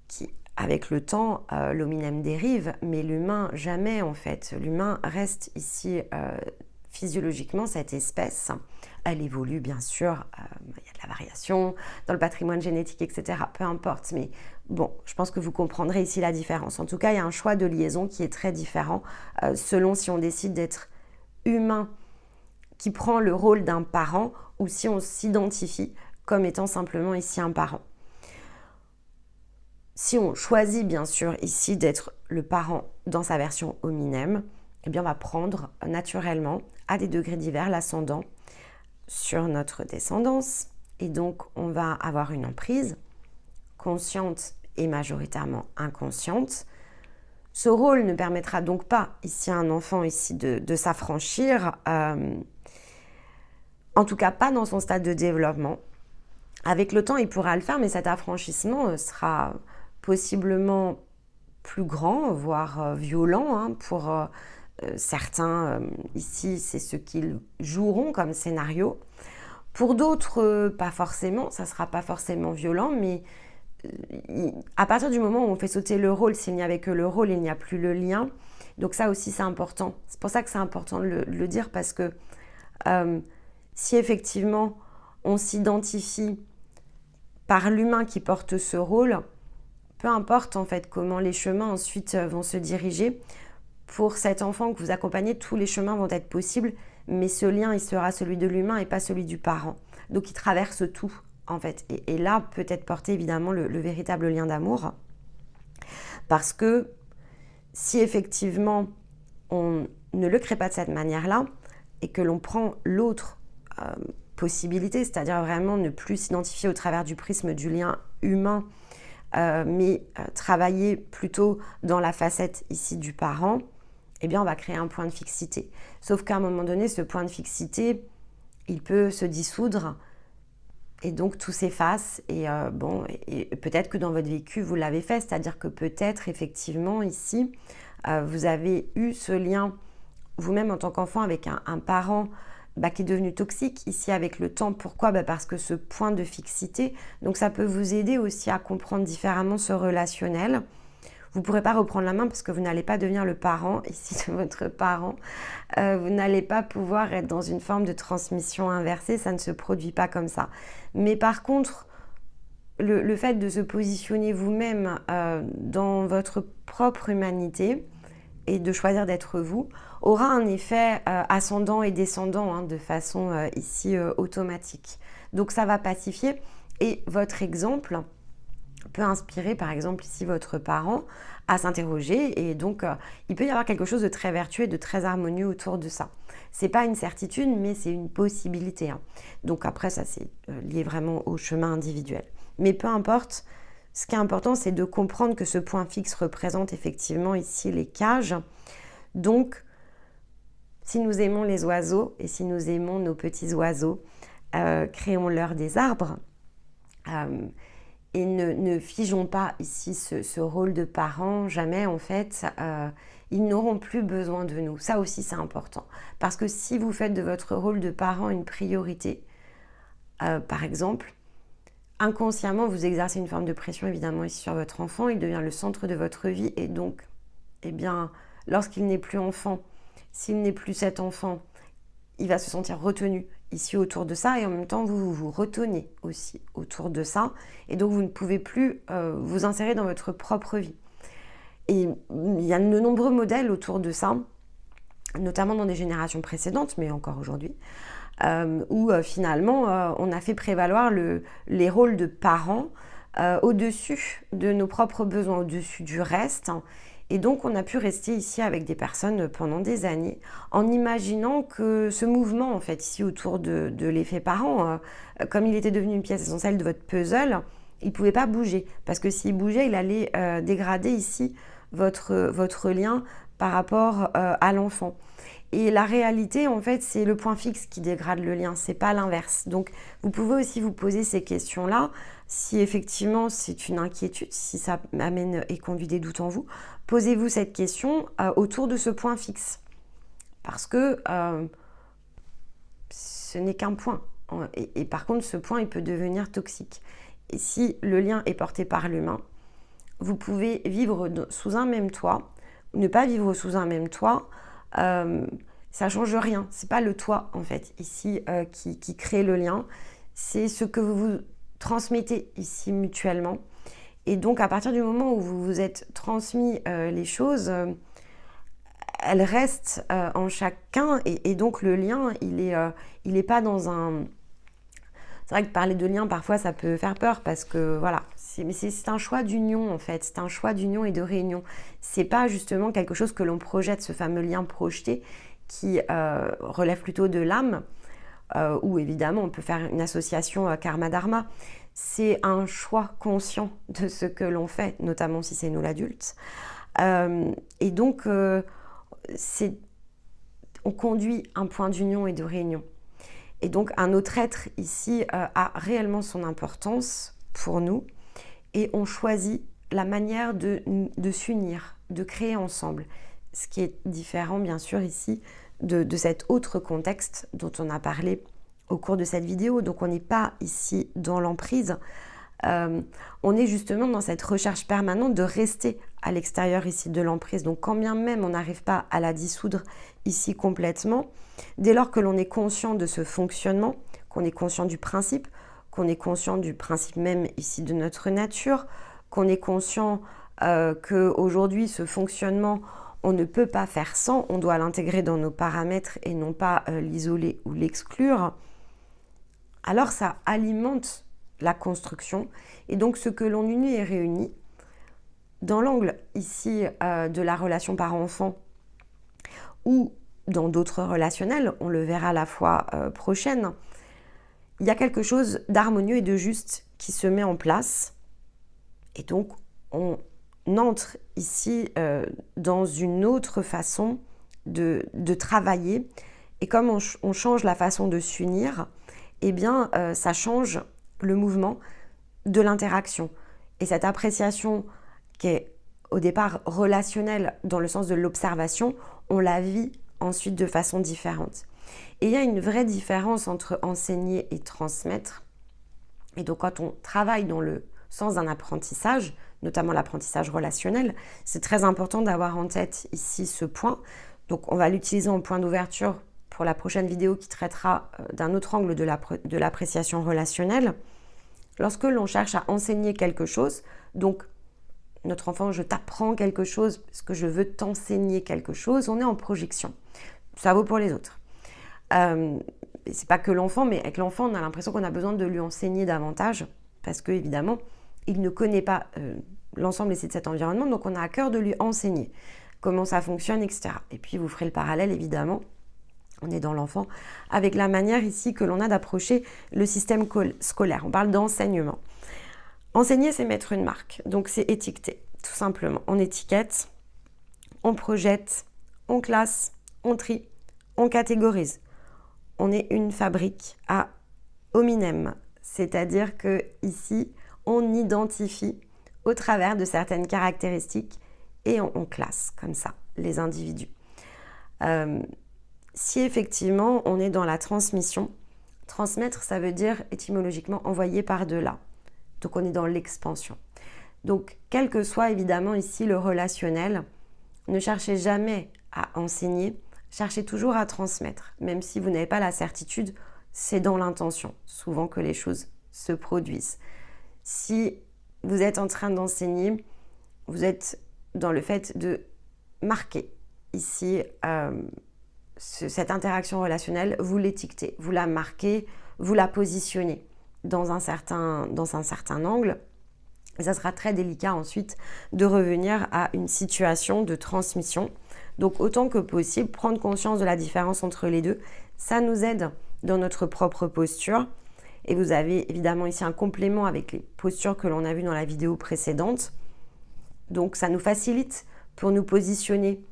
qui, avec le temps, l'hominem dérive, mais l'humain jamais en fait. L'humain reste ici physiologiquement cette espèce. Elle évolue bien sûr, il y a de la variation dans le patrimoine génétique, etc. Peu importe, mais bon, je pense que vous comprendrez ici la différence. En tout cas, il y a un choix de liaison qui est très différent selon si on décide d'être humain qui prend le rôle d'un parent ou si on s'identifie comme étant simplement ici un parent. Si on choisit bien sûr ici d'être le parent dans sa version hominem, eh bien on va prendre naturellement à des degrés divers l'ascendant sur notre descendance, et donc on va avoir une emprise consciente et majoritairement inconsciente. Ce rôle ne permettra donc pas ici à un enfant ici de s'affranchir, en tout cas pas dans son stade de développement. Avec le temps il pourra le faire, mais cet affranchissement sera possiblement plus grand, voire violent hein, pour certains, ici, c'est ce qu'ils joueront comme scénario. Pour d'autres, pas forcément, ça ne sera pas forcément violent, mais à partir du moment où on fait sauter le rôle, s'il n'y avait que le rôle, il n'y a plus le lien. Donc ça aussi, c'est important. C'est pour ça que c'est important de le dire, parce que si effectivement, on s'identifie par l'humain qui porte ce rôle, peu importe en fait comment les chemins ensuite vont se diriger. Pour cet enfant que vous accompagnez, tous les chemins vont être possibles, mais ce lien, il sera celui de l'humain et pas celui du parent. Donc il traverse tout en fait. Et là peut être porté évidemment le véritable lien d'amour. Parce que si effectivement on ne le crée pas de cette manière-là et que l'on prend l'autre possibilité, c'est-à-dire vraiment ne plus s'identifier au travers du prisme du lien humain, mais travailler plutôt dans la facette ici du parent, eh bien on va créer un point de fixité. Sauf qu'à un moment donné, ce point de fixité, il peut se dissoudre et donc tout s'efface. Et peut-être que dans votre vécu, vous l'avez fait, c'est-à-dire que peut-être effectivement ici, vous avez eu ce lien vous-même en tant qu'enfant avec un parent qui est devenu toxique ici avec le temps. Pourquoi ? Parce que ce point de fixité, donc ça peut vous aider aussi à comprendre différemment ce relationnel. Vous ne pourrez pas reprendre la main parce que vous n'allez pas devenir le parent ici de votre parent. Vous n'allez pas pouvoir être dans une forme de transmission inversée, ça ne se produit pas comme ça. Mais par contre, le fait de se positionner vous-même dans votre propre humanité et de choisir d'être vous, aura un effet ascendant et descendant de façon ici automatique. Donc ça va pacifier et votre exemple peut inspirer par exemple ici votre parent à s'interroger et donc il peut y avoir quelque chose de très vertueux et de très harmonieux autour de ça. C'est pas une certitude mais c'est une possibilité. Donc après ça c'est lié vraiment au chemin individuel. Mais peu importe, ce qui est important c'est de comprendre que ce point fixe représente effectivement ici les cages. Donc si nous aimons les oiseaux et si nous aimons nos petits oiseaux, créons-leur des arbres et ne figeons pas ici ce rôle de parent. Jamais en fait, ils n'auront plus besoin de nous. Ça aussi c'est important. Parce que si vous faites de votre rôle de parent une priorité, par exemple, inconsciemment vous exercez une forme de pression évidemment ici sur votre enfant, il devient le centre de votre vie et donc, eh bien, lorsqu'il n'est plus enfant, s'il n'est plus cet enfant, il va se sentir retenu ici autour de ça et en même temps vous vous retenez aussi autour de ça et donc vous ne pouvez plus vous insérer dans votre propre vie. Et il y a de nombreux modèles autour de ça, notamment dans des générations précédentes, mais encore aujourd'hui, où finalement on a fait prévaloir les rôles de parents au-dessus de nos propres besoins, au-dessus du reste. Et donc, on a pu rester ici avec des personnes pendant des années en imaginant que ce mouvement, en fait, ici autour de l'effet parent, comme il était devenu une pièce essentielle de votre puzzle, il ne pouvait pas bouger. Parce que s'il bougeait, il allait dégrader ici votre lien par rapport à l'enfant. Et la réalité, en fait, c'est le point fixe qui dégrade le lien, c'est pas l'inverse. Donc, vous pouvez aussi vous poser ces questions-là, si effectivement c'est une inquiétude, si ça amène et conduit des doutes en vous, posez-vous cette question autour de ce point fixe. Parce que ce n'est qu'un point. Et par contre, ce point, il peut devenir toxique. Et si le lien est porté par l'humain, vous pouvez vivre sous un même toit, ne pas vivre sous un même toit, ça change rien. C'est pas le toit en fait ici qui crée le lien, c'est ce que vous vous transmettez ici mutuellement. Et donc à partir du moment où vous vous êtes transmis les choses, elles restent en chacun et donc le lien il est pas dans un... C'est vrai que parler de lien parfois ça peut faire peur parce que voilà, c'est un choix d'union en fait, c'est un choix d'union et de réunion. C'est pas justement quelque chose que l'on projette, ce fameux lien projeté qui relève plutôt de l'âme, où évidemment on peut faire une association karma-dharma. C'est un choix conscient de ce que l'on fait, notamment si c'est nous l'adulte. Et donc on conduit un point d'union et de réunion. Et donc un autre être ici a réellement son importance pour nous et on choisit la manière de s'unir, de créer ensemble. Ce qui est différent bien sûr ici de cet autre contexte dont on a parlé au cours de cette vidéo. Donc on n'est pas ici dans l'emprise, on est justement dans cette recherche permanente de rester à l'extérieur ici de l'emprise. Donc quand bien même on n'arrive pas à la dissoudre ici complètement, dès lors que l'on est conscient de ce fonctionnement, qu'on est conscient du principe même ici de notre nature, qu'on est conscient qu'aujourd'hui, ce fonctionnement, on ne peut pas faire sans, on doit l'intégrer dans nos paramètres et non pas l'isoler ou l'exclure, alors ça alimente la construction. Et donc ce que l'on unit et réunit, dans l'angle ici de la relation parent-enfant ou dans d'autres relationnels, on le verra la fois prochaine, il y a quelque chose d'harmonieux et de juste qui se met en place. Et donc on entre ici dans une autre façon de travailler. Et comme on change la façon de s'unir, eh bien ça change le mouvement de l'interaction. Et cette appréciation qui est au départ relationnelle dans le sens de l'observation, on la vit ensuite de façon différente. Et il y a une vraie différence entre enseigner et transmettre. Et donc quand on travaille dans le sens d'un apprentissage, notamment l'apprentissage relationnel, c'est très important d'avoir en tête ici ce point. Donc on va l'utiliser en point d'ouverture pour la prochaine vidéo qui traitera d'un autre angle de l'appréciation relationnelle. Lorsque l'on cherche à enseigner quelque chose, donc notre enfant, je t'apprends quelque chose parce que je veux t'enseigner quelque chose, on est en projection. Ça vaut pour les autres. C'est pas que l'enfant, mais avec l'enfant, on a l'impression qu'on a besoin de lui enseigner davantage parce que évidemment, il ne connaît pas l'ensemble de cet environnement, donc on a à cœur de lui enseigner comment ça fonctionne, etc. Et puis vous ferez le parallèle, évidemment, on est dans l'enfant, avec la manière ici que l'on a d'approcher le système scolaire. On parle d'enseignement. Enseigner, c'est mettre une marque, donc c'est étiqueter, tout simplement. On étiquette, on projette, on classe, on trie, on catégorise. On est une fabrique à hominem, c'est-à-dire que ici, on identifie au travers de certaines caractéristiques et on classe comme ça les individus. Si effectivement on est dans la transmission, transmettre ça veut dire étymologiquement envoyer par-delà. Donc on est dans l'expansion. Donc quel que soit évidemment ici le relationnel, ne cherchez jamais à enseigner, cherchez toujours à transmettre. Même si vous n'avez pas la certitude, c'est dans l'intention souvent que les choses se produisent. Si vous êtes en train d'enseigner, vous êtes dans le fait de marquer ici cette interaction relationnelle, vous l'étiquetez, vous la marquez, vous la positionnez dans un certain angle. Et ça sera très délicat ensuite de revenir à une situation de transmission. Donc autant que possible, prendre conscience de la différence entre les deux, ça nous aide dans notre propre posture. Et vous avez évidemment ici un complément avec les postures que l'on a vues dans la vidéo précédente. Donc ça nous facilite pour nous positionner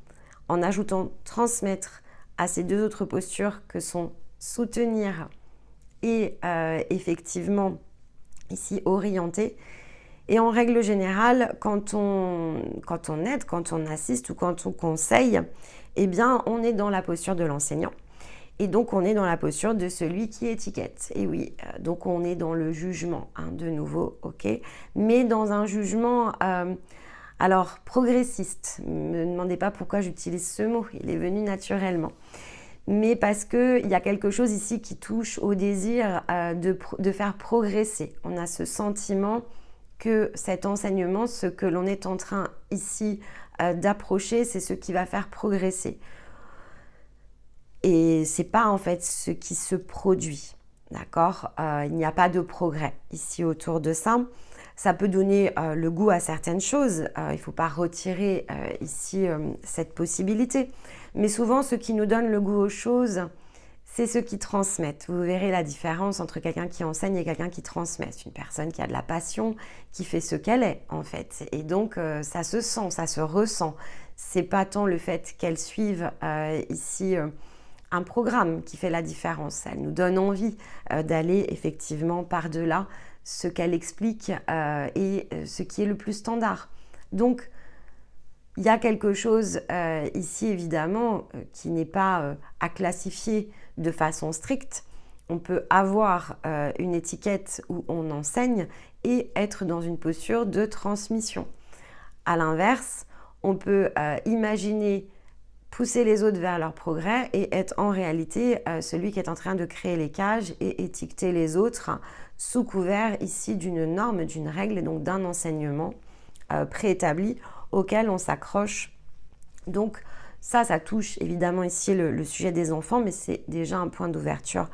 en ajoutant transmettre à ces deux autres postures que sont soutenir et effectivement ici orienter. Et en règle générale, quand on aide, quand on assiste ou quand on conseille, eh bien on est dans la posture de l'enseignant. Et donc on est dans la posture de celui qui étiquette. Et oui, donc on est dans le jugement, hein, de nouveau, ok, mais dans un jugement alors progressiste. Ne me demandez pas pourquoi j'utilise ce mot, il est venu naturellement. Mais parce qu'il y a quelque chose ici qui touche au désir de faire progresser. On a ce sentiment que cet enseignement, ce que l'on est en train ici d'approcher, c'est ce qui va faire progresser. Et c'est pas en fait ce qui se produit, d'accord ? Il n'y a pas de progrès ici autour de ça. Ça peut donner le goût à certaines choses. Il ne faut pas retirer ici cette possibilité. Mais souvent, ce qui nous donne le goût aux choses, c'est ceux qui transmettent. Vous verrez la différence entre quelqu'un qui enseigne et quelqu'un qui transmet. C'est une personne qui a de la passion, qui fait ce qu'elle est en fait. Et donc, ça se sent, ça se ressent. C'est pas tant le fait qu'elle suive ici un programme qui fait la différence. Elle nous donne envie d'aller effectivement par-delà ce qu'elle explique et ce qui est le plus standard. Donc, il y a quelque chose ici, évidemment, qui n'est pas à classifier de façon stricte. On peut avoir une étiquette où on enseigne et être dans une posture de transmission. À l'inverse, on peut imaginer pousser les autres vers leur progrès et être en réalité celui qui est en train de créer les cages et étiqueter les autres sous couvert ici d'une norme, d'une règle et donc d'un enseignement préétabli auquel on s'accroche. Donc ça touche évidemment ici le sujet des enfants, mais c'est déjà un point d'ouverture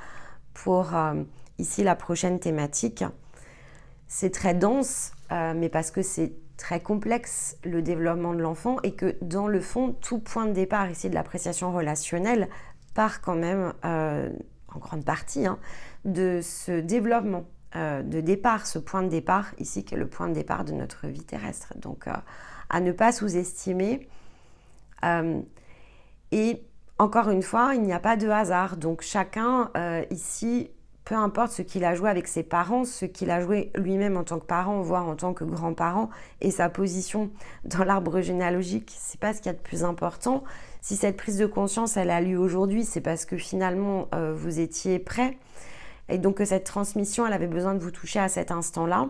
pour ici la prochaine thématique. C'est très dense, mais parce que c'est très complexe le développement de l'enfant et que dans le fond, tout point de départ ici de l'appréciation relationnelle part quand même en grande partie de ce développement de départ, ce point de départ ici qui est le point de départ de notre vie terrestre. Donc à ne pas sous-estimer. Et encore une fois, il n'y a pas de hasard. Donc chacun ici, peu importe ce qu'il a joué avec ses parents, ce qu'il a joué lui-même en tant que parent, voire en tant que grand-parent, et sa position dans l'arbre généalogique, c'est pas ce qu'il y a de plus important. Si cette prise de conscience, elle a lieu aujourd'hui, c'est parce que finalement, vous étiez prêt, et donc que cette transmission, elle avait besoin de vous toucher à cet instant-là.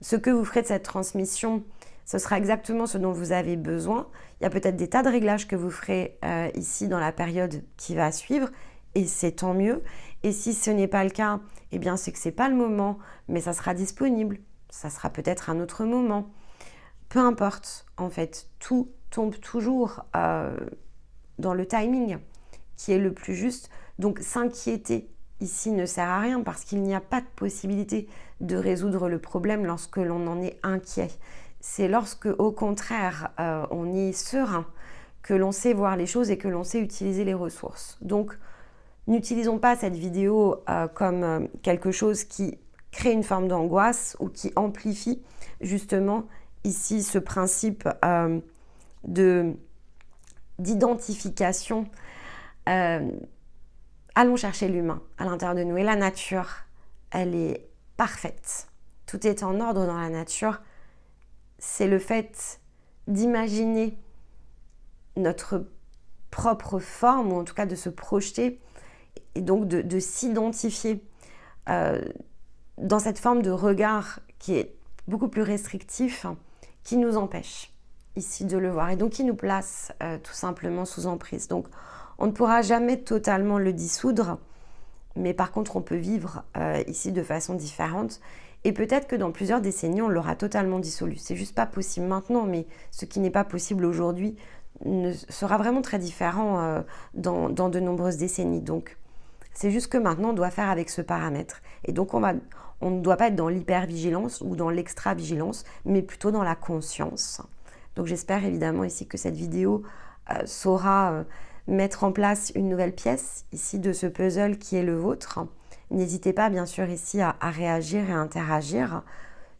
Ce que vous ferez de cette transmission, ce sera exactement ce dont vous avez besoin. Il y a peut-être des tas de réglages que vous ferez ici dans la période qui va suivre, et c'est tant mieux. Et si ce n'est pas le cas, eh bien c'est que ce n'est pas le moment, mais ça sera disponible. Ça sera peut-être un autre moment. Peu importe, en fait, tout tombe toujours dans le timing qui est le plus juste. Donc s'inquiéter ici ne sert à rien parce qu'il n'y a pas de possibilité de résoudre le problème lorsque l'on en est inquiet. C'est lorsque, au contraire, on y est serein que l'on sait voir les choses et que l'on sait utiliser les ressources. Donc, n'utilisons pas cette vidéo comme quelque chose qui crée une forme d'angoisse ou qui amplifie justement ici ce principe d'identification. Allons chercher l'humain à l'intérieur de nous. Et la nature, elle est parfaite. Tout est en ordre dans la nature. C'est le fait d'imaginer notre propre forme, ou en tout cas de se projeter, et donc de s'identifier dans cette forme de regard qui est beaucoup plus restrictif, qui nous empêche ici de le voir, et donc qui nous place tout simplement sous emprise. Donc on ne pourra jamais totalement le dissoudre, mais par contre on peut vivre ici de façon différente, et peut-être que dans plusieurs décennies on l'aura totalement dissolu. C'est juste pas possible maintenant, mais ce qui n'est pas possible aujourd'hui sera vraiment très différent dans de nombreuses décennies. Donc c'est juste que maintenant on doit faire avec ce paramètre, et donc on ne doit pas être dans l'hypervigilance ou dans l'extra-vigilance, mais plutôt dans la conscience. Donc j'espère évidemment ici que cette vidéo saura mettre en place une nouvelle pièce ici de ce puzzle qui est le vôtre. N'hésitez pas bien sûr ici à réagir et à interagir.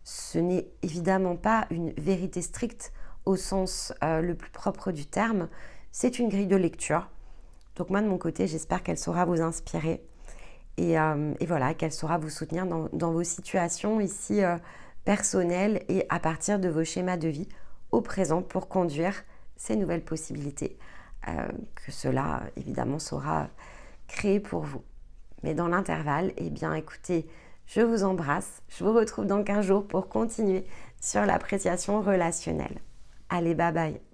Ce n'est évidemment pas une vérité stricte au sens le plus propre du terme. C'est une grille de lecture. Donc moi de mon côté, j'espère qu'elle saura vous inspirer et voilà, qu'elle saura vous soutenir dans vos situations ici personnelles et à partir de vos schémas de vie au présent pour conduire ces nouvelles possibilités que cela évidemment saura créer pour vous. Mais dans l'intervalle, eh bien écoutez, je vous embrasse, je vous retrouve dans 15 jours pour continuer sur l'appréciation relationnelle. Allez, bye bye!